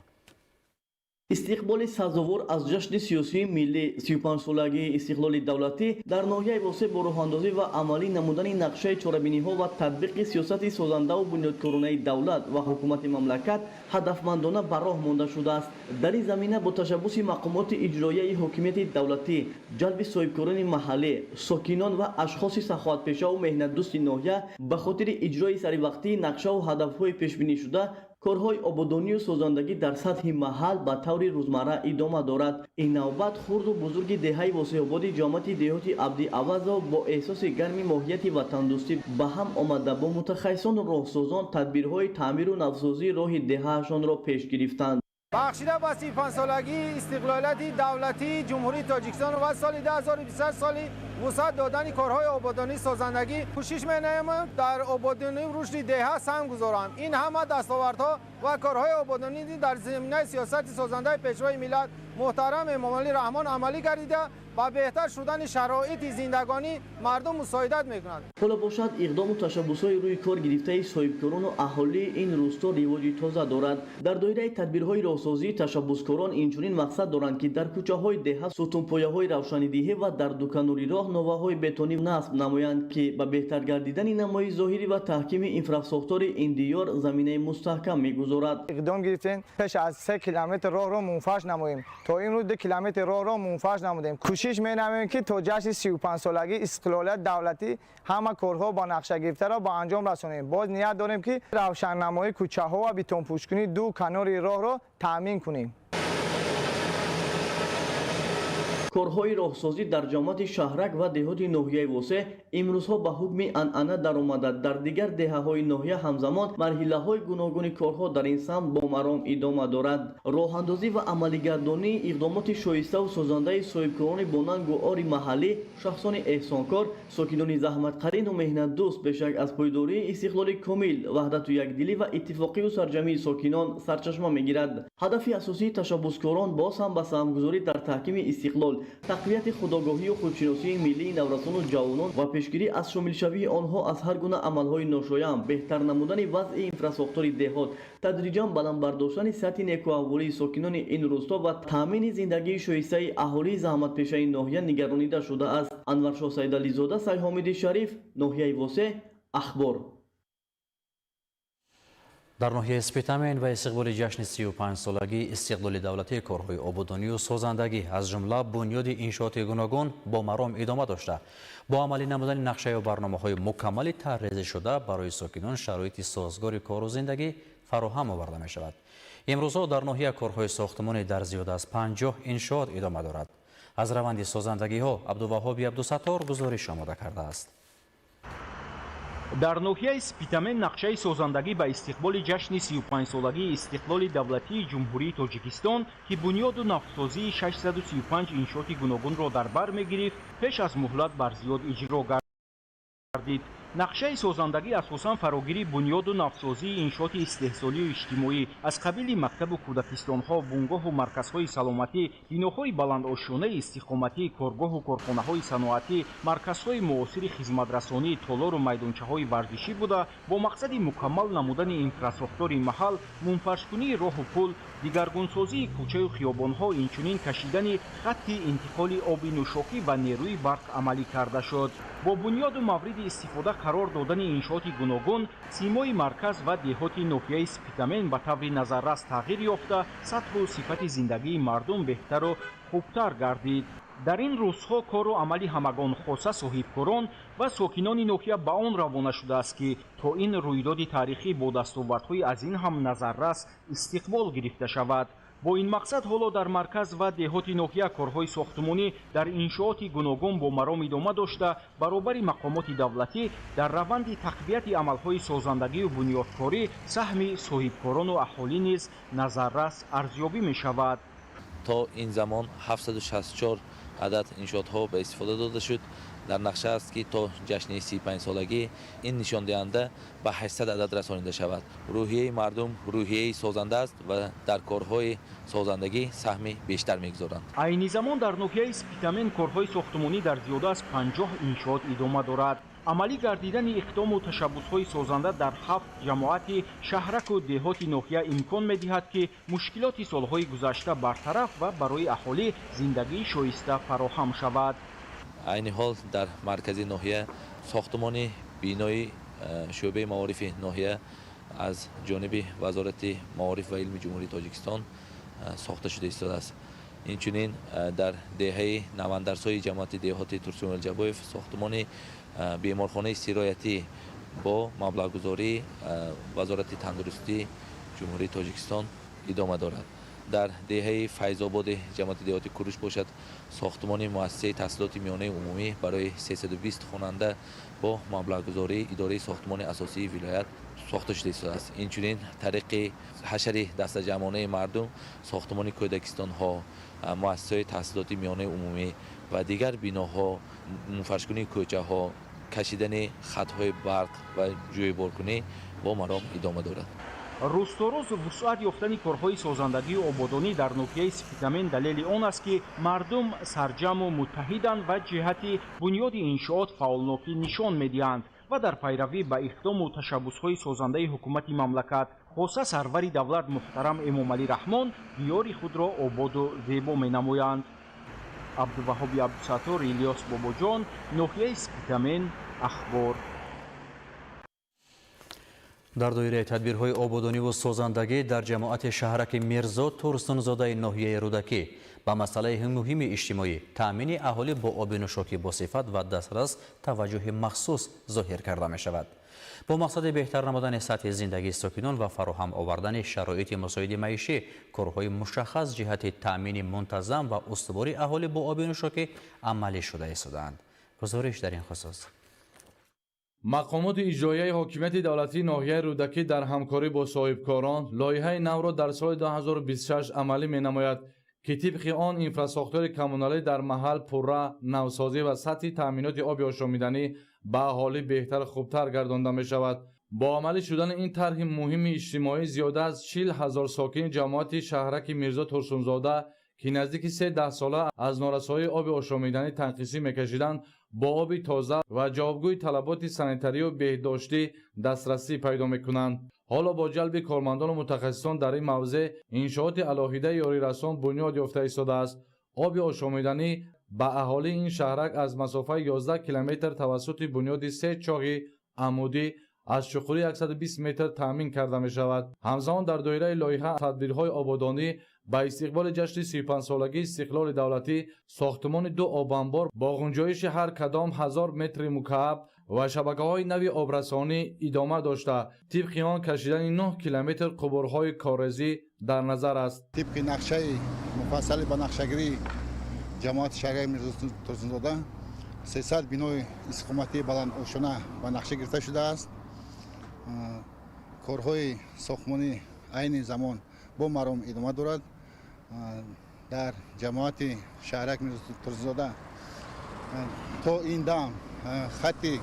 استقبال سزاوار از جشن سیاسی ملی 35 سالگی استقلال دولتی در ناحیه واسه با راه‌اندازی و عملی نمودن نقشه چاره‌بینی‌ها و تطبیق سیاست سازنده و بنیادکارانه دولت و حکومت مملکت هدفمندانه بر راه مانده شده است. در این زمینه با تشبث مقامات اجرایی حکومت دولتی، جلب صاحبکاران محلی، ساکنان و اشخاص سخاوت‌پیشه و مهنت دوست ناحیه به خاطر اجرای سریوقتی نقشه و هدف‌های پیش‌بینی شده، کارهای آبادانی و سازندگی در سطح محل به طور روزمره ادامه دارد. این نوبت خرد و بزرگ دهه واسه آباد جامعه دهات عبدی عوض با احساس گرمی ماهیت وطن دوستی به هم آمده با متخصصان و راهسازان تدبیرهای تعمیر و نوسازی راه دههشان را پیش گرفتند. بخشیده با 35 سالگی استقلالات دولتی جمهوری تاجیکستان و سال 2023 سالی وسعت دادن کارهای آبادانی سازندگی کوشش می‌نماییم در آبادانی رشد دهه سهم گذارم. این همه دستاوردها و کارهای آبادانی در زمینه سیاست سازنده پیشوای ملت محترم امام علی رحمان عملی گردیده و بهتر شدن شرایط زندگانی مردم مساعدت می‌کند. حالا باشد اقدام و تشبس‌های روی کار گرفته صاحبکاران و اهالی این روستا رواج تازه دارد. در دایره تدبیرهای راهسازی تشبسکاران اینچنین مقصد دارند که در کوچه‌های دهه ستونپایه‌های روشنیدهی و در دکانوری راه نوه‌های بتونی نصب نمایند که به بهتر گردیدن نمای ظاهری و تحکیم اینفراستراکچور این دیار زمینه مستحکم می‌گذارد. اقدام گرفتیم پیش از 3 کیلومتر راه را منفعش نماییم. تا این روز 2 کیلومتر راه را منفعش نمودیم. کوشش می‌نماییم که تا جشن 35 سالگی استقلال دولتی همه کارها با نقشه گرفته را با انجام رسانیم. باز نیت داریم که روشننمایی کوچه‌ها و بتون پوشکنی دو کنار راه را تامین کنیم. کارهای راهسازی در جامعه شهرک و دهات ناحیه وسطی امروزها به حکم عنعنه در آمده. در دیگر دهه‌های ناحیه همزمان مرحله‌های گوناگون کارها در این سمت با مرام ادامه دارد. راه‌اندازی و عملی‌گردانی اقدامات شایسته و سازنده صاحبکاران باننگ و آری محلی، شخصان احسانکار، ساکنان زحمت‌قرین و مهنت دوست بشک از پایداری استقلال کامل، وحدت و یکدلی و اتفاقی و سرجمی ساکنان سرچشمه می‌گیرد. هدف اساسی تشبسکاران باز هم به سهمگذاری در تحکیم استقلال، تقویت خودآگاهی و خودشناسی ملی نورسان و جوانان و پیشگیری از شامل شوی آنها از هر گونه عملهای ناشایان، بهتر نمودن وضع اینفراستراکچور دهات، تدریجاً بلند برداشتن سطح نیکوحوالی ساکنان این روستا و تامین زندگی شایسته اهالی زحمت‌پیشه ناحیه نگرانیده شده است. انورشاه سیدعلیزاده، سیدحامد شریف، ناحیه وسطی، اخبار. در ناحیه اسپیتامین و استقبال جشن 35 سالگی استقلال دولتی کارهای آبادانی و سازندگی از جمله بنیاد انشاءات گوناگون با مرام ادامه داشته. با عملی نمودن نقشه و برنامه‌های مکمل طرحریزی شده برای ساکنان شرایط سازگار کار و زندگی فراهم آورده می شود. امروزها در ناحیه کارهای ساختمانی در زیاد از 50 انشاءات ادامه دارد. از روند سازندگی ها عبدالوهاب عبدالستار گزارش آماده کرده است. در ناحیه اسپیتامین نقشه سازندگی به استقبال جشن 35 سالگی استقلال دولتی جمهوری تاجیکستان که بنیاد و نفتسازی 635 انشاءات گوناگون را در بر می‌گرفت پیش از مهلت بر زیاد اجرا گردید. нақшаи созандагӣ асосан фарогири бунёду навсозии иншооти истеҳсолию иҷтимоӣ аз қабили мактабу кӯдакистонҳо, бунгоҳу марказҳои саломатӣ, биноҳои баландошонаи истиқоматӣ, коргоҳу корхонаҳои саноатӣ, марказҳои муосири хизматрасонӣ, толору майдончаҳои варзишӣ буда бо мақсади мукаммал намудани инфраструктураи маҳал, мунфаршкунии роҳу пул, дигаргунсозии кӯчаю хиёбонҳо, инчунин кашидани хатти интиқоли оби нӯшокӣ ба нерӯи барқ амалӣ карда шуд. бо бунёду мавриди истифода қарор додани иншооти гуногун, симои марказ ва деҳоти ноҳияи Спитамен ба таври назаррас тағйир ёфта, сатҳу сифати зиндагии мардум беҳтару хубтар гардид. дар ин рӯзҳо кору амали ҳамагонхоса соҳибкорон ва сокинони ноҳия ба он равона шудааст ки то ин рӯйдоди таърихӣ бо дастовардҳои аз ин ҳам назаррас истиқбол гирифта шавад. бо ин мақсад ҳоло дар марказ ва деҳоти ноҳия корҳои сохтумонӣ дар иншооти гуногун бо маром идома дошта, баробари мақомоти давлатӣ дар раванди тақвияти амалҳои созандагию бунёдкорӣ саҳми соҳибкорону аҳолӣ низ назаррас арзёбӣ мешавад. то ин замон 764 адад иншоотҳо ба истифода дода шуд. дар нақша аст ки то ҷашни 35-солагӣ ин нишондиҳанда ба 800 адад расонида шавад. рӯҳияи мардум рӯҳияи созанда аст ва дар корҳои созандагӣ саҳми бештар мегузоранд. айни замон дар ноҳияи Спитамен корҳои сохтумонӣ дар зиёда аз 50 иншоот идома дорад. амалӣ гардидани иқдому ташаббусҳои созанда дар 7 ҷамоати шаҳраку деҳоти ноҳия имкон медиҳад ки мушкилоти солҳои гузашта бартараф ва барои аҳолӣ зиндагии шоиста фароҳам шавад. айни ҳол дар маркази ноҳия сохтумони бинои шӯъбаи маорифи ноҳия аз ҷониби вазорати маориф ва илми ҷумҳурии тоҷикистон сохта шуда истодааст. инчунин дар деҳаи навандарсои ҷамоати деҳоти Турсунҷабоев сохтумони беморхонаи сироятӣ бо маблағгузории вазорати тандурустии ҷумҳурии тоҷикистон идома дорад. дар деҳаи Файзободи ҷамоати деҳоти Куруш бошад сохтумони муассисаи таҳсилоти миёнаи умумӣ барои 320 хонанда бо маблағгузории идораи сохтумони асосии вилоят сохта шуда истодааст. инчунин тариқи ҳашари дастаҷамъонаи мардум сохтумони кӯдакистонҳо, муассисаҳои таҳсилоти миёнаи умумӣ ва дигар биноҳо, мунфаршкунии кӯчаҳо, кашидани хатҳои барқ ва ҷӯйборкунӣ бо маром идома дорад. рӯзторӯз вусъат ёфтани корҳои созандагию ободонӣ дар ноҳияи Спитамен далели он аст ки мардум сарҷаму муттаҳиданд ва ҷиҳати бунёди иншоот фаъолнокӣ нишон медиҳанд ва дар пайравӣ ба иқдому ташаббусҳои созандаи ҳукумати мамлакат хоса сарвари давлат муҳтарам Эмомалӣ Раҳмон диёри худро ободу зебо менамоянд. абдуваҳоби абдусаттор, Илёс Бобоҷон, ноҳияи Спитамен, ахбор. дар доираи тадбирҳои ободониву созандагӣ дар ҷамоати шаҳраки Мирзо Турсунзодаи ноҳияи Рӯдакӣ ба масъалаи муҳими иҷтимоӣ таъмини аҳолӣ бо оби нӯшокӣ босифат ва дастрас таваҷҷӯҳи махсус зоҳир карда мешавад. бо мақсади беҳтар намудани сатҳи зиндагии сокинон ва фароҳам овардани шароити мусоиди маишӣ, корҳои мушаххас ҷиҳати таъмини мунтазам ва устувори аҳолӣ бо оби нӯшокӣ амалӣ шуда истодаанд. гузориш дар ин хусус. мақомоти иҷроияи ҳокимияти давлатии ноҳияи Рӯдакӣ дар ҳамкорӣ бо соҳибкорон лоиҳаи навро дар соли 2026 амалӣ менамояд ки тибқи он инфраструктураи коммуналӣ дар маҳал пурра, навсозӣ ва сатҳи таъминоти оби ошомиданӣ ба аҳолӣ беҳтар хубтар гардонда мешавад. бо амалӣ шудани ин тарҳи муҳими иҷтимоӣ зиёда аз 40 000 сокини ҷамоати шаҳраки Мирзо Турсунзода ки наздики 3 сола аз норасоии оби ошомиданӣ танқисӣ мекашиданд, бо оби тоза ва ҷавобгӯи талаботи санитарию беҳдоштӣ дастрасӣ пайдо мекунанд. ҳоло бо ҷалби кормандону мутахассисон дар ин мавзеъ иншооти алоҳидаи ёрирасон бунёд ёфта истодааст. оби ошомиданӣ ба аҳолии ин шаҳрак аз масофаи 11 километр тавассути бунёди 3 чоғи амудӣ аз чуқурии 120 метр таъмин карда мешавад. ҳамзамон дар доираи лоиҳа тадбирҳои ободонӣ ба истиқболи ҷашни 35-солагии истиқлоли давлатӣ сохтумони 2 обанбор бо ғунҷоиши ҳар кадом 1000 метри мукааб ва шабакаҳои нави обрасонӣ идома дошта, тибқи он кашидани 9 километр қубурҳои коррезӣ дар назар аст. тибқи нақшаи муфассали ба нақшагирии ҷамоати шаҳраи Мирзо Турсунзода 300 бинои истиқоматии баландошона ба нақша гирифта шудааст. корҳои сохтмонӣ айни замон бо маром идома дорад. дар ҷамоати шаҳраки Мирзо Турсунзода то ин дам хатти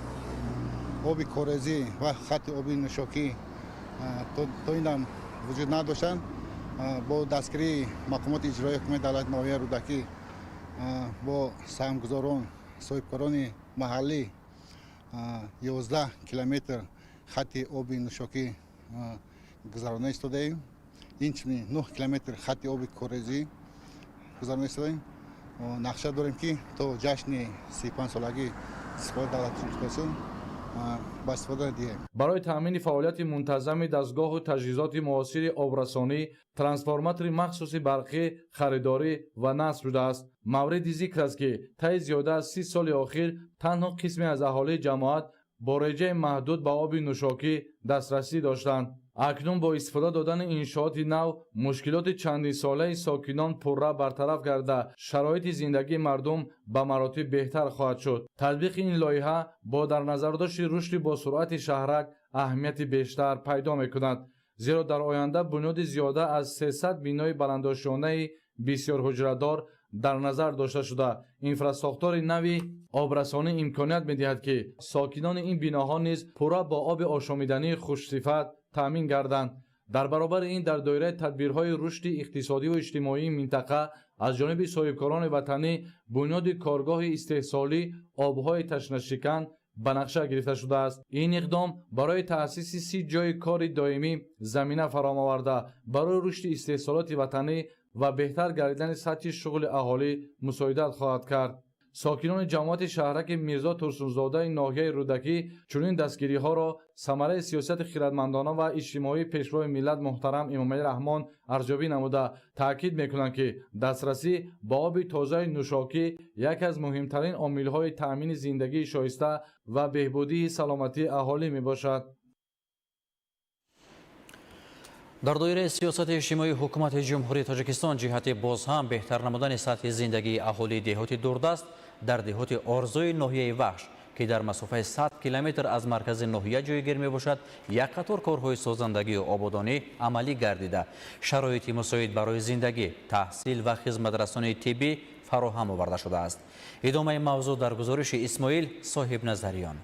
آب کارزی و خط آبی نوشاکی تا اینم وجود نداشتند. با دستگیری مقامات اجرایی حکومت دولت ناحیه رودکی با سهمگزاران صاحبکاران محلی 11 کیلومتر خط آبی نوشاکی گذرانده ایستادیم. اینچنین 9 کیلومتر خط آبی کارزی گذرانده ایستادیم. نقشه داریم که تا جشن 35 سالگی استقلال دولت تاجیکستان با استفاده دهیم. برای تامین فعالیت منتظم دستگاه و تجهیزات معاصر آبرسانی، ترانسفورماتور مخصوص برقی خریداری و نصب شده است. مورد ذکر است که طی زیاده از 30 سال اخیر تنها قسمی از اهالی جماعت با رجع محدود به آب نوشاکی دسترسی داشتند. اکنون با استفاده دادن انشاءات نو مشکلات چندین ساله ساکنان پرره برطرف گردیده شرایط زندگی مردم به مراتب بهتر خواهد شد. تطبیق این لایحه با در نظر داشت رشد با سرعت شهرک اهمیت بیشتر پیدا می‌کند، زیرا در آینده بنیاد زیاده از 300 بینای بلندآشانه بسیار حجره‌دار در نظر داشته شده. اینفراستراکچور نوی آبرسانی امکانیت می‌دهد که ساکنان این بناها نیز پرره با آب آشامیدنی خوش‌صفت تامین گردند. در برابر این در دایره تدبیرهای رشد اقتصادی و اجتماعی منطقه از جانب صاحبکاران وطنی بنیاد کارگاه استحصالی آبهای تشنه‌شکن به نقشه گرفته شده است. این اقدام برای تأسیس 30 جای کار دائمی زمینه فراهم آورده برای رشد استحصالات وطنی و بهتر گردیدن سطح شغل اهالی مساعدت خواهد کرد. ساکنان جماعت شهرک میرزا ترسونزاده ناحیه رودکی چنین دستگیری ها را ثمره سیاست خردمندانه و اجتماعی پیشرو ملت محترم امام علی رحمان ارزیابی نموده تاکید میکنند که دسترسی به آب تازه نوشاکی یکی از مهمترین عامل‌های تأمین زندگی شایسته و بهبودی سلامتی اهالی میباشد. در دایره سیاست اجتماعی حکومت جمهوری تاجیکستان جهت باز هم بهتر نمودن سطح زندگی اهالی دهات دوردست در دهات آرزوی ناحیه وخش که در مسافت 100 کیلومتر از مرکز ناحیه جایگیر می باشد یک قطار کارهای سازندگی و آبادانی عملی گردیده شرایط مساعد برای زندگی، تحصیل و خدمت رسانی طبی فراهم آورده شده است. ادامه موضوع در گزارش اسماعیل صاحب نظریان.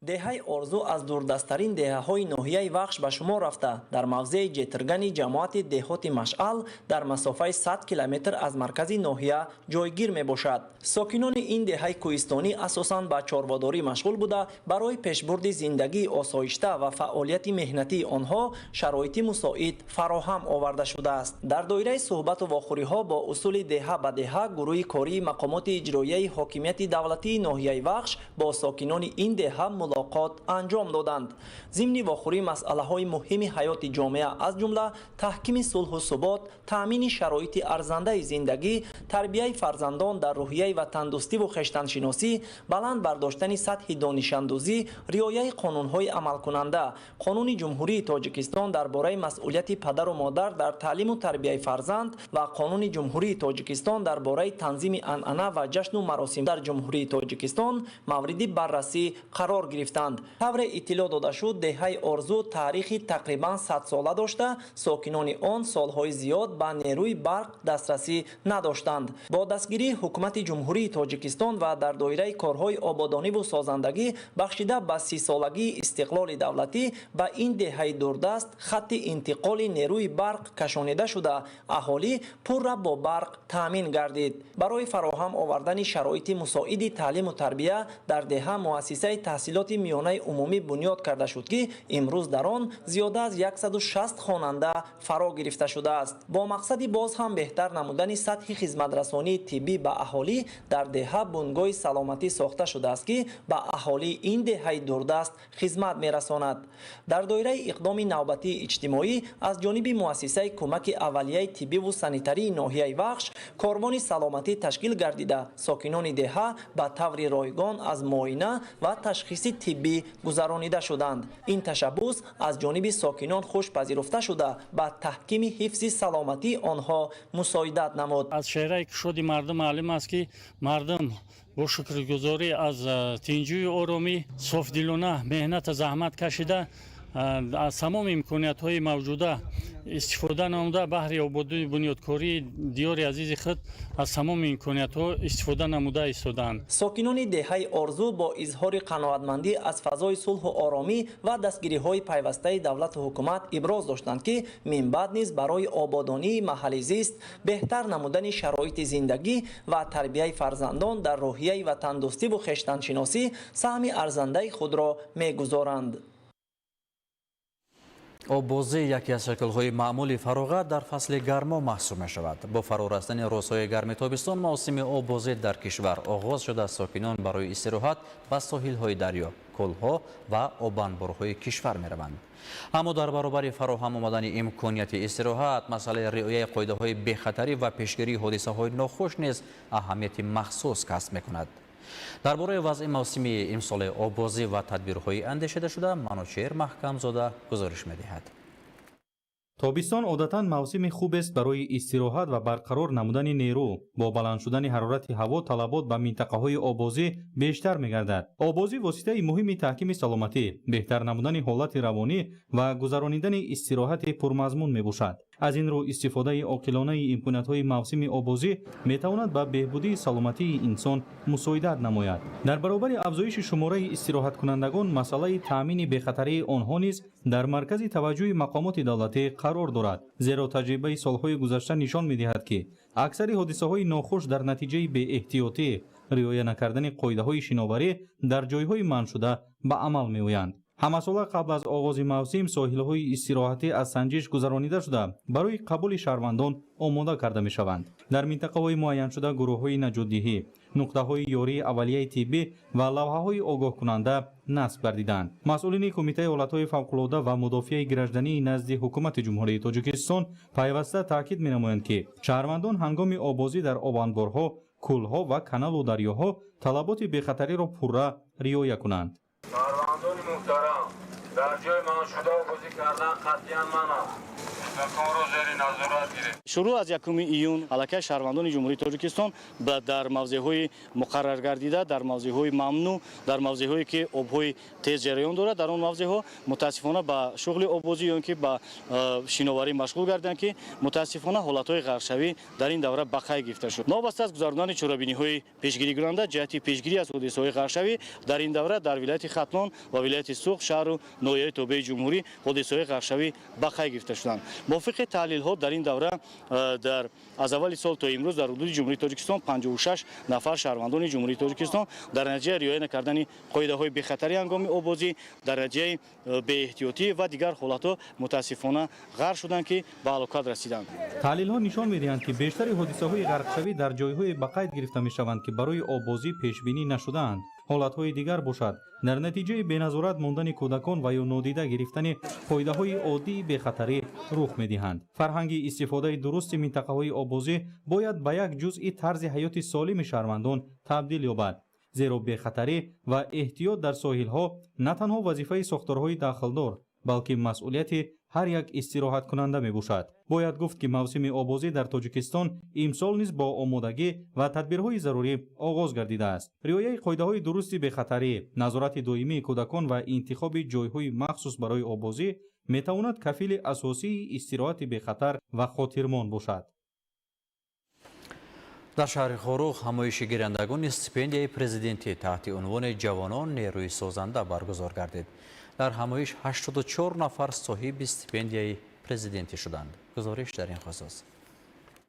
دهه آرزو از دوردستترین دهه‌های ناحیه وخش به شمار رفته در موضع جترگن جماعت دهات مشعل در مسافت 100 کیلومتر از مرکز ناحیه جایگیر می باشد. ساکنان این دهه کوهستانی اساساً به چارواداری مشغول بوده برای پیشبرد زندگی آسایشته و فعالیت مهنتی آنها شرایط مساعد فراهم آورده شده است. در دایره صحبت و واخوری‌ها با اصول دهه به دهه گروه کاری مقامات اجرایی حاکمیت دولتی ناحیه وخش با ساکنان این دهه ملاقات انجام دادند. ضمن واخوری مسئله‌های مهم حیات جامعه از جمله تحکیم صلح و ثبات، تامین شرایط ارزنده زندگی، تربیت فرزندان در روحیه و تندرستی و خویشتن‌شناسی، بلند برداشتن سطح دانش‌اندوزی، رعایت قانون‌های عمل کننده، قانون جمهوری تاجیکستان درباره مسئولیت پدر و مادر در تعلیم و تربیت فرزند و قانون جمهوری تاجیکستان درباره تنظیم عنعنه و جشن و مراسم در جمهوری تاجیکستان مورد بررسی قرار گرفتند. طور اطلاع داده شد دهه آرزو تاریخی تقریبا 100 ساله داشته ساکنان آن سالهای زیاد به نیروی برق دسترسی نداشتند. با دستگیری حکومت جمهوری تاجیکستان و در دایره کارهای آبادانی و سازندگی بخشیده به 30 سالگی استقلال دولتی به این دهه دوردست خط انتقال نیروی برق کشانیده شده اهالی پر را با برق تامین گردید. برای فراهم آوردن شرایط مساعد تعلیم و تربیت در دهه مؤسسه تحصیلات میانه عمومی بنیاد کرده شد که امروز در آن زیاده از 160 خواننده فرا گرفته شده است. با مقصد باز هم بهتر نمودن سطح خدمت رسانی طبی به اهالی در دهه بنگاه سلامتی ساخته شده است که به اهالی این دهه دوردست خدمت میرساند. در دایره اقدام نوبتی اجتماعی از جانب مؤسسه کمک اولیه طبی و سانیتری ناحیه وخش کاروان سلامتی تشکیل گردیده ساکنان دهه به طور رایگان از معاینه و تشخیص طبی گذرانیده شدند. این تشبوس از جانب ساکنان خوش پذیرفته شده به تحکیم حفظ سلامتی آنها مساعدت نمود. از شهرهای کشادی مردم معلوم است که مردم با شکرگزاری از تنجوی آرامی صافدلانه مهنت زحمت کشیده از تمام امکانیت‌های موجوده استفاده نموده بهر آبادی بنیادکاری دیار عزیز خود از تمام امکانیت‌ها استفاده نموده ایستادند. ساکنان دهه آرزو با اظهار قناعتمندی از فضای صلح و آرامی و دستگیری‌های پیوسته دولت و حکومت ابراز داشتند که من بعد نیز برای آبادانی محلی زیست، بهتر نمودن شرایط زندگی و تربیت فرزندان در روحیه وطن دوستی و خویشتن‌شناسی سهم ارزنده خود را می‌گذارند. آببازی یکی از شکل‌های معمولی فراغت در فصل گرما محسوب می‌شود. با فرارسیدن روزهای گرم تابستان موسم آببازی در کشور آغاز شده. ساکنان برای استراحت به ساحل‌های دریا، کل‌ها و آبانبارهای کشور می‌روند. اما در برابر فراهم آمدن امکانیت استراحت، مسئله رعایت قاعده‌های بی‌خطری و پیشگیری حادثه‌های ناخوش نیز اهمیت مخصوص کسب می‌کند. درباره وضع موسمی امسال آببازی و تدبیرهای اندیشیده شده، منوچهر محکم‌زاده گزارش می‌دهد. تابستان عادتاً موسم خوب است برای استراحت و برقرار نمودن نیرو. با بلند شدن حرارت هوا طلبات به منطقه‌های آببازی بیشتر می‌گردد. آببازی واسطه مهم تحکیم سلامتی، بهتر نمودن حالت روانی و گذرانیدن استراحت پرمضمون میباشد. از این رو استفاده عاقلانه امکانیت‌های موسم آببازی میتواند به بهبودی سلامتی انسان مساعدت نماید. در برابر افزایش شماره استراحت کنندگان، مسئله تامین بی‌خطری آنها نیز در مرکز توجه مقامات دولتی قرار دارد. زیرا تجربه سالهای گذشته نشان می‌دهد که اکثر حادثه‌های ناخوش در نتیجه بی‌احتیاطی، رعایت نکردن قاعده‌های شناوری در جای‌های منع شده به عمل می‌آیند. همه ساله قبل از آغاز موسم ساحل‌های استراحتی از سنجش گذرانیده شده برای قبول شهروندان آماده کرده می‌شوند. در منطقه‌های معین شده گروه‌های نجات‌دهی، نقطه‌های یاری اولیه طبی و لوحه‌های آگاه کننده نصب گردیدند. مسئولین کمیته حالت‌های فوق‌العاده و مدافع گردشدنی نزد حکومت جمهوری تاجیکستان پیوسته تاکید می‌نمایند که شهروندان هنگام آببازی در آبانبارها، کل‌ها و کانال و دریاها طلبات بی‌خطری را پورا رعایت کنند. شهروندان محترم، در جای من شده آببازی کردن قطعاً منم. شروع از 1 ایون علاقه شهروندان جمهوری تاجیکستان در موضع‌های مقرر گردیده، در موضع‌های ممنوع، در موضع‌هایی که آب‌های تیز جریان دارد، در آن موضع‌ها متاسفانه به شغل آببازی یا که به شناوری مشغول گردند که متاسفانه حالت‌های غرقشوی در این دوره بقای گرفته شد. نوبسته از گذراندن چرابینی‌های پیشگیری کننده جهت پیشگیری از حادثه‌های غرقشوی در این دوره در ولایت ختلان و ولایت سوخ شهر و ناحیه تابع جمهوری حادثه‌های غرقشوی بقای گرفته شدند. موافق تحلیل ها در این دوره از اول سال تا امروز در حدود جمهوری تاجیکستان 56 نفر شهروندان جمهوری تاجیکستان در نتیجه رعایت نکردن قاعده های بی‌خطری هنگام آببازی، در نتیجه بی‌احتیاطی و دیگر حالات ها متاسفانه غرق شدند که به هلاکت رسیدند. تحلیل ها نشان می‌دهند که بیشتر حادثه های غرقشوی در جایهای به قید گرفته می‌شوند که برای آببازی پیش بینی نشده‌اند. حالت‌های دیگر باشد در نتیجه بی‌نظارت ماندن کودکان و یا نادیده گرفتن قاعده‌های عادی بی‌خطری رخ می‌دهند. فرهنگ استفاده درست منطقه‌های آببازی باید به یک جزء طرز حیات سالم شهروندان تبدیل یابد. زیرا بی‌خطری و احتیاط در ساحل‌ها نه تنها وظیفه ساختارهای داخلدار بلکه مسئولیت هر یک استراحت کننده می باشد. باید گفت که موسم آببازی در تاجیکستان امسال نیز با آمادگی و تدبیرهای ضروری آغاز گردیده است. رعایت قاعده‌های درست بی‌خطری، نظارت دائمی کودکان و انتخاب جایهای مخصوص برای آببازی می تواند کفیل اساسی استراحت بی‌خطر و خاطرمان باشد. در شهر خوروغ همایش گیرندگان استیپندیای پرزیدنتی تحت عنوان جوانان نیروی سازنده برگزار گردید. در همایش 84 نفر صاحب استیپندیای پرزیدنتی شدند. گزارش در این خصوص.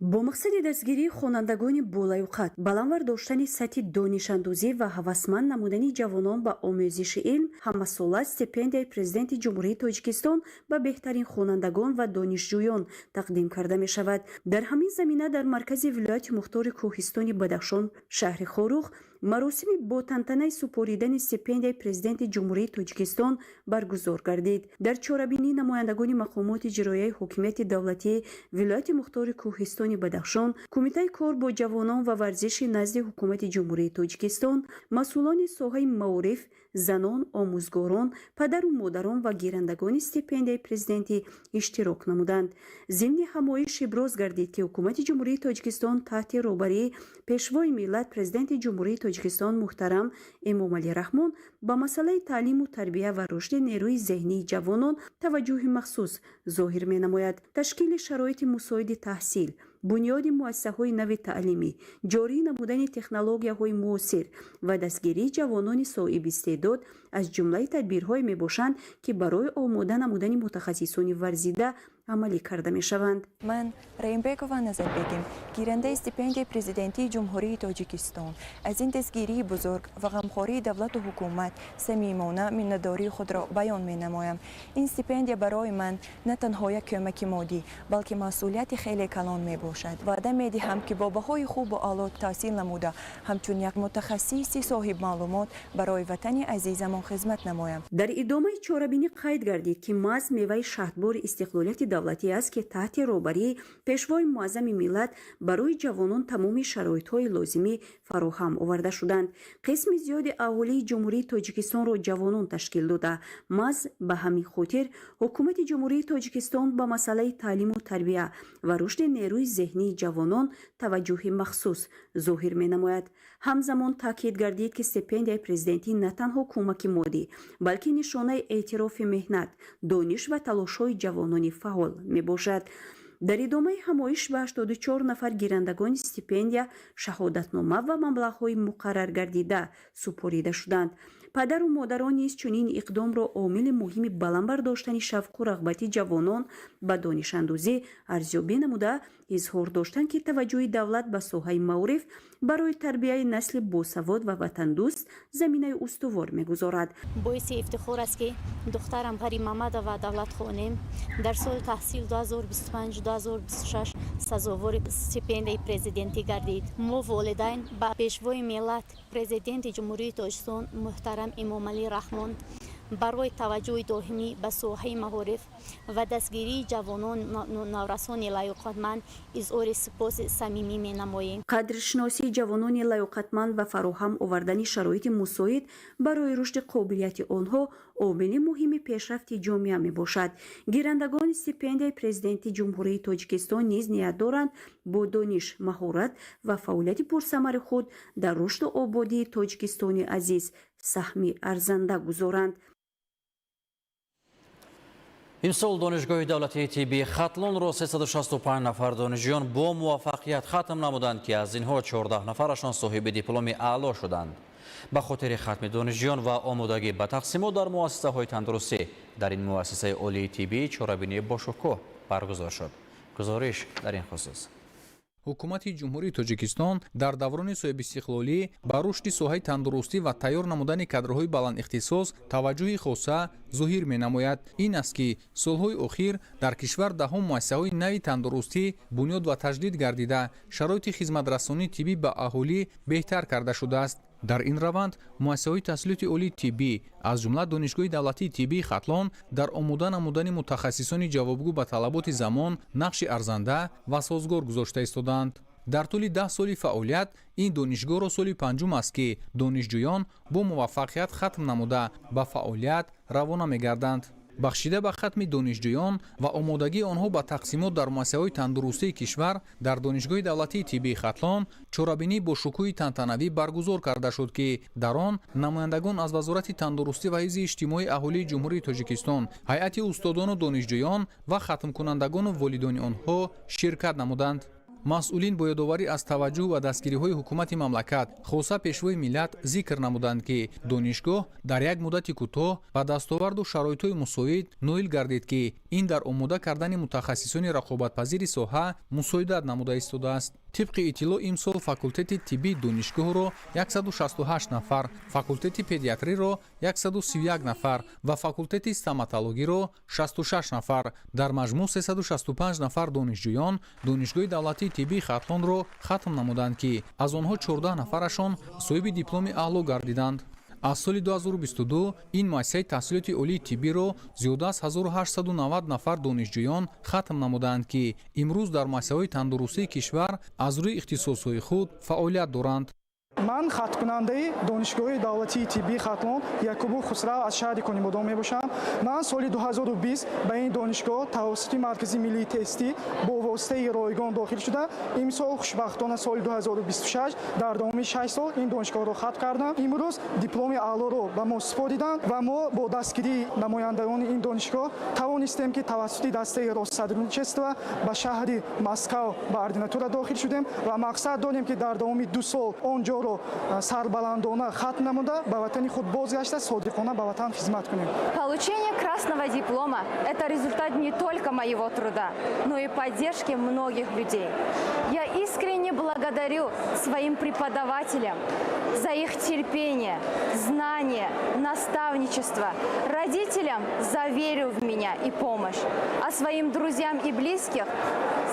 با مقصد دستگیری خوانندگان بالایوقت، баланвар доштани сатҳи донишандӯзӣ ва ҳавасманд намудани ҷавонон ба омӯзиши илм, ҳамасола стипендияи президенти ҷумҳурии Тоҷикистон ба беҳтарин хонандагон ва донишҷӯён тақдим карда мешавад. дар ҳамин замина дар маркази вилояти мухтори кӯҳистони Бадахшон, шаҳри Хорух, маросими бо тантанаи супоридани стипендияи президенти ҷумҳурии Тоҷикистон баргузор гардид. дар чорабинӣ намояндагони мақомоти ҷирояи ҳокимияти давлатии вилояти мухтори кӯҳистони Бадахшон, кумитаи кор бо ҷавонон ва варзиши назди ҳукумати ҷумҳурии Тоҷикистон, масъулони соҳаи маориф, занон, омӯзгорон, падару модарон ва гирандагони стипендияи президентӣ иштирок намуданд. зимни ҳамоиш иброз гардид ки ҳукумати ҷумҳурии тоҷикистон таҳти роҳбарии пешвои миллат президенти ҷумҳурии тоҷикистон муҳтарам эмомалӣ раҳмон ба масъалаи таълиму тарбия ва рушди нерӯи зеҳнии ҷавонон таваҷҷӯҳи махсус зоҳир менамояд. ташкили шароити мусоиди таҳсил, бунёди муассисаҳои нави таълимӣ, ҷорӣ намудани технологияҳои муосир ва дастгирии ҷавонони соҳибистеъдод аз ҷумлаи тадбирҳое мебошанд ки барои омода намудани мутахассисони варзида амалӣ карда мешаванд. ман раимбекова назарбегим, гирандаи стипендияи президентии ҷумҳурии тоҷикистон, аз ин дастгирии бузург ва ғамхории давлату ҳукумат самимона миннатдории худро баён менамоям. ин стипендия барои ман на танҳо як кӯмаки моддӣ, балки масъулияти хеле калон мебошад. ваъда медиҳам ки бо баҳои хубу аъло таҳсил намуда ҳамчун як мутахассиси соҳиб маълумот барои ватани азизамон хизмат намоям. дар идомаи чорабинӣ қайд гардид ки маҳз меваи шаҳрбори истиқлолияти давлатӣ аст ки таҳти роҳбарии пешвои муаззами миллат барои ҷавонон тамоми шароитҳои лозимӣ фароҳам оварда шуданд. қисми зиёди аҳолии ҷумҳурии тоҷикистонро ҷавонон ташкил дода, маҳз ба ҳамин хотир ҳукумати ҷумҳурии тоҷикистон ба масъалаи таълиму тарбия ва рушди нерӯи зеҳнии ҷавонон таваҷҷӯҳи махсус зоҳир менамояд. ҳамзамон таъкид гардид ки стипендияи президентӣ на танҳо кӯмаки моддӣ, балки нишонаи эътирофи меҳнат, дониш ва талошҳои ҷавонони фаъол мебошад. дар идомаи ҳамоиш ба 84 нафар гирандагони стипендия шаҳодатнома ва маблағҳои муқаррар гардида супорида шуданд. падару модарон низ чунин иқдомро омили муҳими баландбардоштани шавқу рағбати ҷавонон ба донишандозӣ арзёбӣ намуда изҳор доштанд ки таваҷҷӯҳи давлат ба соҳаи маориф барои тарбияи насли босавод ва ватандӯст заминаи устувор мегузорад. боиси ифтихор аст ки духтарам Ғариб Мамадова Давлатхонем дар соли таҳсил 2025-2026 сазовори стипендияи президентӣ гардид. мо волидайн ба пешвои миллат президенти ҷумҳурии Тоҷикистон муҳтарам Эмомалӣ Раҳмон барои таваҷҷӯҳи доимӣ ба соҳаи маориф ва дастгирии ҷавонон наврасони лаёқатманд изҳори сипоси самимӣ менамоем. қадршиносии ҷавонони лаёқатманд ва фароҳам овардани шароити мусоид барои рушди қобилияти онҳо омили муҳими пешрафти ҷомеа мебошад. гирандагони стипендияи президенти ҷумҳурии тоҷикистон низ ният доранд бо дониш, маҳорат ва фаъолияти пурсамари худ дар рушду ободии тоҷикистони азиз саҳми арзанда гузоранд. имсол донишгоҳи давлатии тиббии хатлонро 365 нафар донишҷӯён бо муваффақият хатм намуданд ки аз инҳо 14 нафарашон соҳиби дипломи аъло шуданд. ба хотири хатми донишҷӯён ва омодагӣ ба тақсимот дар муассисаҳои тандурустӣ дар ин муассисаи олии тиббии чорабинии бошукӯҳ баргузор шуд. гузориш дар ин хусус. ҳукумати ҷумҳурии тоҷикистон дар даврони соҳибистиқлолӣ ба рушди соҳаи тандурустӣ ва тайёр намудани кадрҳои баландихтисос таваҷҷӯҳи хоса зоҳир менамояд. ин аст ки солҳои охир дар кишвар даҳон муассисаҳои нави тандурустӣ бунёд ва таҷдид гардида шароити хизматрасонии тиббӣ ба аҳолӣ беҳтар карда шудааст. дар ин раванд муассисаҳои таҳсилоти олии тиббӣ аз ҷумла донишгоҳи давлатии тиббии хатлон дар омода намудани мутахассисони ҷавобгӯ ба талаботи замон нақши арзанда ва созгор гузошта истоданд. дар тӯли 10 соли фаъолият ин донишгоҳро соли панҷум аст ки донишҷӯён бо муваффақият хатм намуда ба фаъолият равона мегарданд. бахшида ба хатми донишҷӯён ва омодагии онҳо ба тақсимот дар муассисаҳои тандурустии кишвар дар донишгоҳи давлатии тиббии хатлон чорабинӣ бо шукӯҳи тантанавӣ баргузор карда шуд ки дар он намояндагон аз вазорати тандурустӣ ва ҳифзи иҷтимоии аҳолии ҷумҳурии тоҷикистон, ҳайати устодону донишҷӯён ва хатмкунандагону волидони онҳо ширкат намуданд. масъулин бо ёдоварӣ аз таваҷҷӯҳ ва дастгириҳои ҳукумати мамлакат хоса пешвои миллат зикр намуданд ки донишгоҳ дар як муддати кӯтоҳ ба дастоварду шароитҳои мусоид ноил гардид ки ин дар омода кардани мутахассисони рақобатпазири соҳа мусоидат намуда истодааст. тибқи иттилоъ имсол факултети тиббии донишгоҳро 168 нафар, факултети педиатриро 131 нафар ва факултети стоматологиро 66 нафар, дар маҷмӯъ 365 нафар донишҷӯён донишгоҳи давлатии тиббии хатлонро хатм намуданд ки аз онҳо 14 нафарашон соҳиби дипломи аъло гардиданд. аз соли 2022 ин муассисаи таҳсилоти олии тиббиро зиёда аз 1890 нафар донишҷӯён хатм намуданд ки имрӯз дар муассисаҳои тандурустии кишвар аз рӯи ихтисосҳои худ фаъолият доранд. من خط کننده دانشگاه دولتی طبی خطلون یعقوب خسرو از شهر کنیبادان میباشم. من سال 2020 به این دانشگاه توسط مرکز ملی تستی با واسطه رایگان داخل شدم. امسال خوشبختانه سال 2026 در دام 6 سال این دانشگاه را ختم کردم. امروز دیپلم اعلی را به ما سپردند و ما با دستگیری نمایندگان این دانشگاه توانستیم که توسط دسته راست صدرنشست به شهر مسکو به اردیناتور داخل شدیم و مقصد داریم که در دام 2 سال آنجا را سربلندانه ختم نموده به وطن خود بازگشته صادقانه به وطن خدمت کنیم. Получение красного диплома – это результат не только моего труда, но и поддержки многих людей. Я искренне благодарю своим преподавателям за их терпение, знания, наставничество, родителям за веру в меня и помощь, а своим друзьям и близким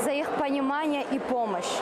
за их понимание и помощь.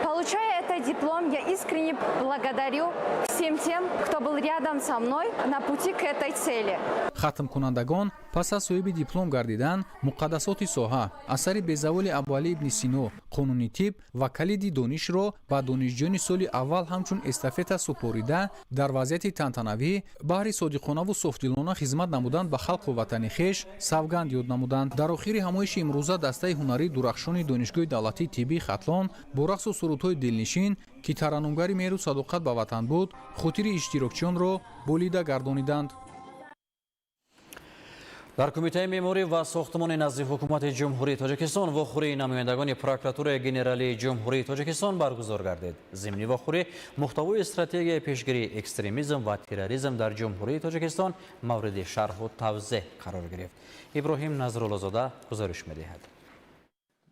Получая этот диплом, я искренне благодарю всем тем, кто был рядом со мной на пути к этой цели. хатмкунандагон пас аз соҳиби диплом гардидан муқаддасоти соҳа асари безаволи абуалӣ ибни сино қонуни тиб ва калиди донишро ба донишҷӯёни соли аввал ҳамчун эстафета супорида дар вазъияти тантанавӣ баҳри содиқонаву софдилона хизмат намуданд ба халқу ватани хеш савганд ёд намуданд. дар охири ҳамоиши имрӯза дастаи ҳунарии дурахшони донишгоҳи давлатии тиббии хатлон бо рақсу сурудҳои дилнишин ки тараннумгари меҳру садоқат ба ватан буд хотири иштирокчиёнро болида гардониданд. дар кумитаи меъморӣ ва сохтмони назди ҳукумати ҷумҳурии тоҷикистон вохӯрии намояндагони прокуратураи генералии ҷумҳурии тоҷикистон баргузор гардид. зимни вохӯрӣ муҳтавои стратегияи пешгирии экстремизм ва терроризм дар ҷумҳурии тоҷикистон мавриди шарҳу тавзеҳ қарор гирифт. иброҳим назруллозода гузориш медиҳад.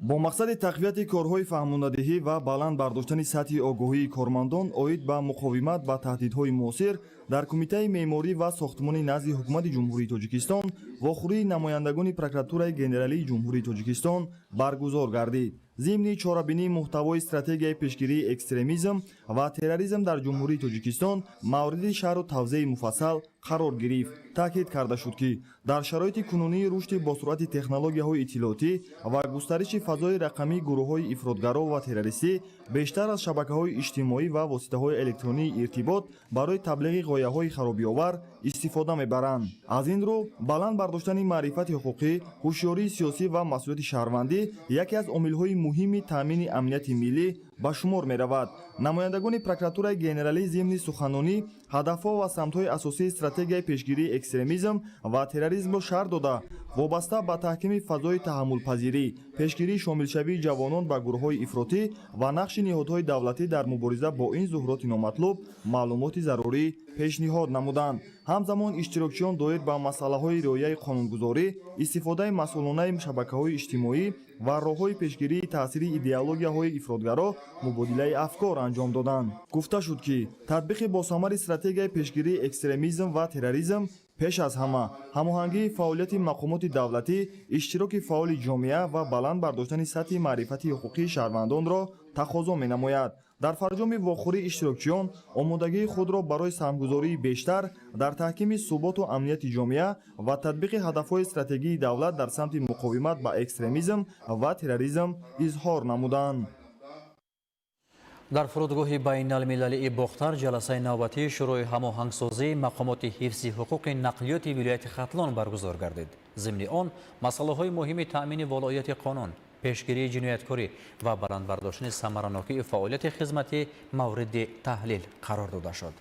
бо мақсади тақвияти корҳои фаҳмондадиҳӣ ва баланд бардоштани сатҳи огоҳии кормандон оид ба муқовимат ба таҳдидҳои муосир дар кумитаи меъморӣ ва сохтмони назди ҳукумати ҷумҳурии тоҷикистон вохӯрии намояндагони прокуратураи генералии ҷумҳурии тоҷикистон баргузор гардид. зимни чорабинии муҳтавои стратегияи пешгирии экстремизм ва терроризм дар ҷумҳурии тоҷикистон мавриди шарҳу тавзеҳи муфассал қарор гирифт. таъкид карда шуд ки дар шароити кунунии рушди босуръати технологияҳои иттилоотӣ ва густариши фазои рақамии гурӯҳҳои ифротгаро ва террористӣ бештар аз шабакаҳои иҷтимоӣ ва воситаҳои электронии иртибот барои таблиғи ғояҳои харобиовар истифода мебаранд. аз ин рӯ баланд бардоштани маърифати ҳуқуқӣ, ҳушёрии сиёсӣ ва масъулияти шаҳрвандӣ яке аз омилҳои муҳими таъмини амнияти миллӣ ба шумор меравад. намояндагони прокуратураи генералӣ зимни суханонӣ ҳадафҳо ва самтҳои асосии стратегияи пешгирии экстремизм ва терроризмро шарҳ дода вобаста ба таҳкими фазои таҳаммулпазирӣ, пешгирии шомилшавии ҷавонон ба гурӯҳҳои ифротӣ ва нақши ниҳодҳои давлатӣ дар мубориза бо ин зуҳуроти номатлуб маълумоти зарурӣ пешниҳод намуданд. ҳамзамон иштирокчиён доир ба масъалаҳои риояи қонунгузорӣ, истифодаи масъулонаи шабакаҳои иҷтимоӣ ва роҳҳои пешгирии таъсири идеологияҳои ифротгаро мубодилаи афкор анҷом доданд. гуфта шуд ки татбиқи босамари стратегияи пешгирии экстремизм ва терроризм пеш аз ҳама ҳамоҳангии фаъолияти мақомоти давлатӣ, иштироки фаъоли ҷомеа ва баланд бардоштани сатҳи маърифати ҳуқуқии шаҳрвандонро тақозо менамояд. дар фарҷоми вохӯрии иштирокчиён омодагии худро барои саҳмгузории бештар дар таҳкими суботу амнияти ҷомеа ва татбиқи ҳадафҳои стратегии давлат дар самти муқовимат ба экстремизм ва терроризм изҳор намуданд. дар фурудгоҳи байналмилалии бохтар ҷаласаи навбатии шурӯи ҳамоҳангсозии мақомоти ҳифзи ҳуқуқи нақлиёти вилояти хатлон баргузор гардид. зимни он масъалаҳои муҳими таъмини волоияти қонун, пешгирии ҷинояткорӣ ва баландбардоштани самаранокии фаъолияти хизматӣ мавриди таҳлил қарор дода шуд.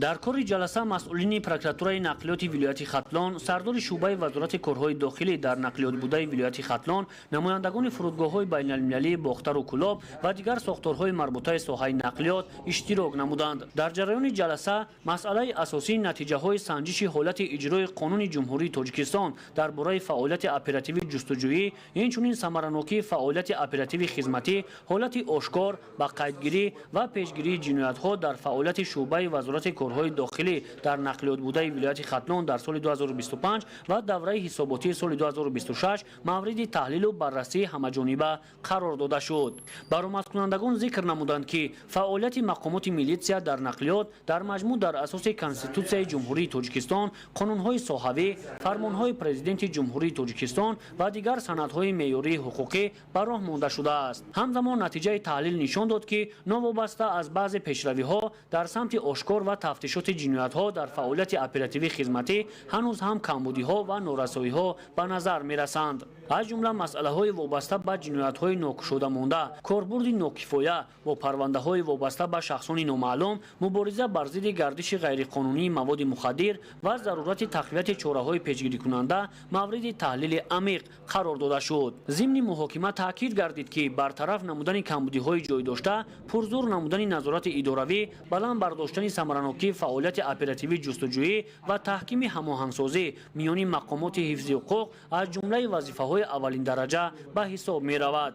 дар кори ҷаласа масъулини прокуратураи нақлиёти вилояти хатлон, сардори шуъбаи вазорати корҳои дохилӣ дар нақлиётбудаи вилояти хатлон, намояндагони фурудгоҳҳои байналмилалии бохтару кулоб ва дигар сохторҳои марбутаи соҳаи нақлиёт иштирок намуданд. дар ҷараёни ҷаласа масъалаи асосии натиҷаҳои санҷиши ҳолати иҷрои қонуни ҷумҳурии тоҷикистон дар бораи фаъолияти оперативи ҷустуҷӯӣ, инчунин самаранокии фаъолияти оперативи хизматӣ, ҳолати ошкор ба қайдгирӣ ва пешгирии ҷиноятҳо дар фаъолияти шуъбаи вазорати کارهای داخلی در نقلیات بوده ولایت ختلون در سال 2025 و دوره حساباتی سال 2026 مورد تحلیل و بررسی همه‌جانبه قرار داده شد. برآمدکنندگان ذکر نمودند که فعالیت مقامات میلیسیا در نقلیات در مجموع در اساس کنستیتوسیای جمهوری تاجیکستان، قانون‌های ساحوی، فرمان‌های پرزیدنت جمهوری تاجیکستان و دیگر سندهای معیاری حقوقی بر راه مانده شده است. همزمان نتیجه تحلیل نشان داد که نوابسته از بعض پیشروی‌ها در سمت آشکار و تفتیشات جنایت‌ها در فعالیت اپراتیوی خدمتی هنوز هم کمبودی‌ها و نارسایی‌ها به نظر می‌رسند. از جمله مسئله‌های وابسته به جنایت‌های ناکشوده مانده، کاربرد ناکفایه و پرونده‌های وابسته به شخصان نامعلوم، مبارزه بر ضد گردش غیرقانونی مواد مخدر و ضرورت تقویت چاره‌های پیشگیری کننده مورد تحلیل عمیق قرار داده شد. ضمن محاکمه تاکید گردید که برطرف نمودن کمبودی‌های جای داشته، پرزور نمودن نظارت اداروی، بلند برداشتن ثمراناکی فعالیت اپراتیوی جستجویی و تحکیم هماهنگسازی میان مقامات حفظ حقوق از جمله وظیفه‌های اولین درجه به حساب می‌رود.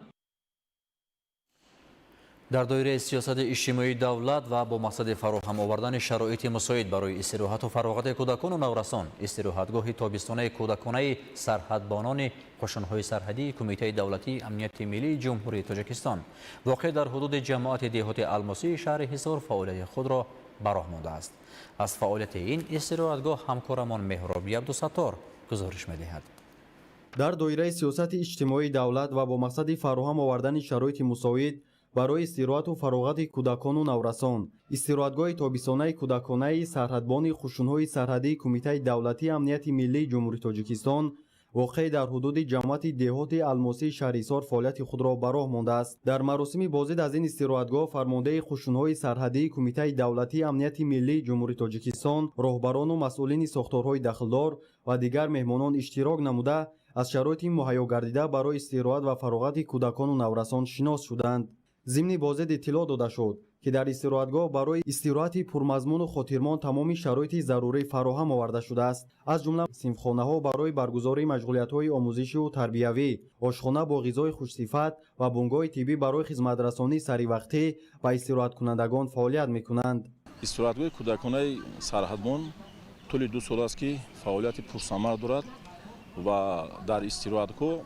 در دایره سیاست اجتماعی دولت و با مقصد فراهم آوردن شرایط مساعد برای استراحت و فراغت کودکان و نورسان، استراحتگاه تابستانه کودکانه سرحدبانان قشن‌های سرحدی کمیته دولتی امنیت ملی جمهوری تاجیکستان واقع در حدود جماعت دهات الماسی شهر حصار فعالیت خود را به راه مانده است. از فعالیت این استراحتگاه همکارمان مهرابی عبدالستار گزارش می‌دهد. در دایره سیاست اجتماعی دولت و با مقصد فراهم آوردن شرایط مساعد برای استراحت و فراغت کودکان و نورسان، استراحتگاه تابستانه کودکانه سرحدبان خشون‌های سرحدی کمیته دولتی امنیت ملی جمهوری تاجیکستان واقع در حدود جماعت دهات الماسی شهر حصار فعالیت خود را به راه مانده است. در مراسم بازدید از این استراحتگاه فرمانده خشون‌های سرحدی کمیته دولتی امنیت ملی جمهوری تاجیکستان، راهبران و مسئولین ساختارهای داخلدار و دیگر مهمانان اشتراک نموده از شرایط مهیا گردیده برای استراحت و فراغت کودکان و نورسان شناس شدند. ضمن بازدید اطلاع داده شد که در استراحتگاه برای استراحت پرمضمون و خاطرمان تمام شرایط ضروری فراهم آورده شده است. از جمله صنفخانه‌ها برای برگزاری مشغولیت‌های آموزشی و تربیوی، آشخانه با غذای خوش‌صفت و بنگاه طبی برای خدمترسانی سریع و استراحت کنندگان فعالیت می‌کنند. استراحتگاه کودکانه سرحدبان طول 2 سال است که فعالیت پرثمر دارد و در استراحتگاه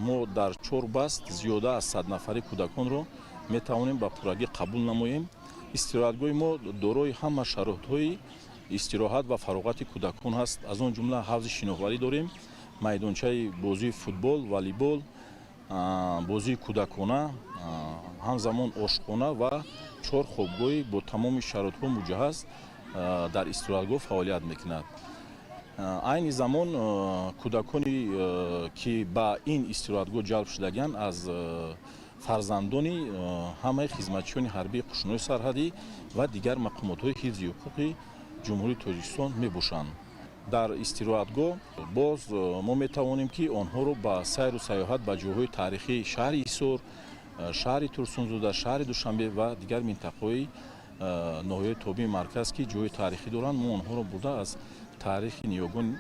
ما در 4 بست زیاده از 100 نفری کودکان را میتوانیم به پورگی قبول نماییم. استراحتگاه ما دارای همه شرایط‌های استراحت و فراغت کودکان هست. از آن جمله حوض شناوری داریم، میدانچه بازی فوتبال، والیبال، بازی کودکانه، همزمان آشخانه و 4 خوابگاه با تمام شرایط‌ها مجهز در استراحتگاه فعالیت میکند. عین زمان کودکانی که با این استراحتگاه جلب شدگان از فرزندانی همه خدمتچیان حربی قشن‌های سرحدی و دیگر مقامات‌های حفظ حقوق جمهوری تاجیکستان میباشند. در استراحتگاه باز ما میتوانیم که آنها رو با سیر و سیاحت به جاهای تاریخی شهر حصار، شهر ترسونزاده، شهر دوشنبه و دیگر منطقه‌های ناحیه تابی مرکز که جای تاریخی دارند، ما آنها رو برده از تاریخ نیاگون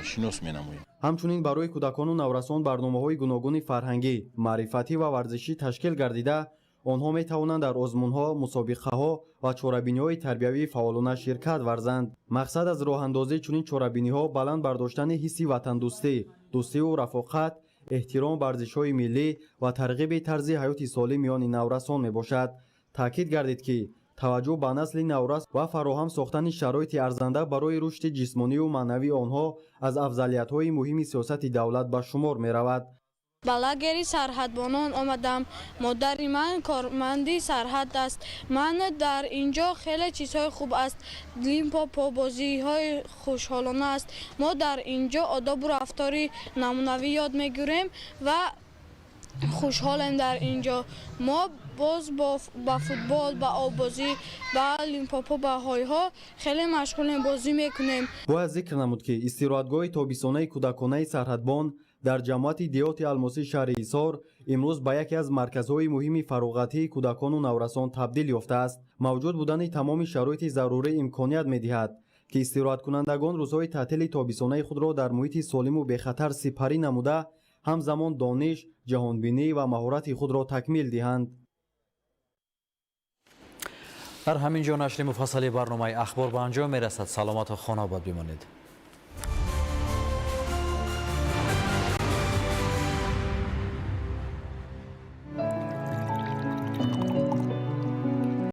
شناس می‌نماییم. همچنین برای کودکان و نورسان برنامه‌های گوناگون فرهنگی، معرفتی و ورزشی تشکیل گردیده، آنها می‌توانند در آزمون‌ها، مسابقه‌ها و چاره‌بینی‌های تربیوی فعالانه شرکت ورزند. مقصد از راه‌اندازی چنین چاره‌بینی‌ها بلند برداشتن حس وطن‌دوستی، دوستی و رفاقت، احترام به ارزش‌های ملی و ترغیب طرز حیات سالم میان نورسان میباشد. تاکید گردید که توجه به نسل نورس و فراهم ساختن شرایط ارزنده برای رشد جسمانی و معنوی آنها از افضلیت‌های مهم سیاست دولت به شمار می‌رود. با لاگری سرحدبانان آمدم. مادر من کارمندی سرحد است. من در اینجا خیلی چیزهای خوب است. لیمپا بازی‌های خوشحالانه است. ما در اینجا آداب و رفتاری نمونوی یاد می‌گیریم و خوشحالم در اینجا. ما باز با فوتبال، با آبازی، با لیمپاپا، با هایها خیلی مشغولیم، بازی میکنیم. باید ذکر نمود که استراحتگاه تابستانه کودکانه سرحدبان در جماعت دهات الماسی شهر حصار امروز به یکی از مرکزهای مهم فراغتی کودکان و نورسان تبدیل یافته است. موجود بودن تمام شرایط ضروری امکانیت می‌دهد که استراحت کنندگان روزهای تعطیل تابستانه خود را در محیط سالم و بخطر سپری نموده، همزمان دانش، جهانبینی و مهارت خود را تکمیل دهند. در همین جا نشر مفصلی برنامه اخبار به انجام میرسد. سلامت و خانه باد بمانید.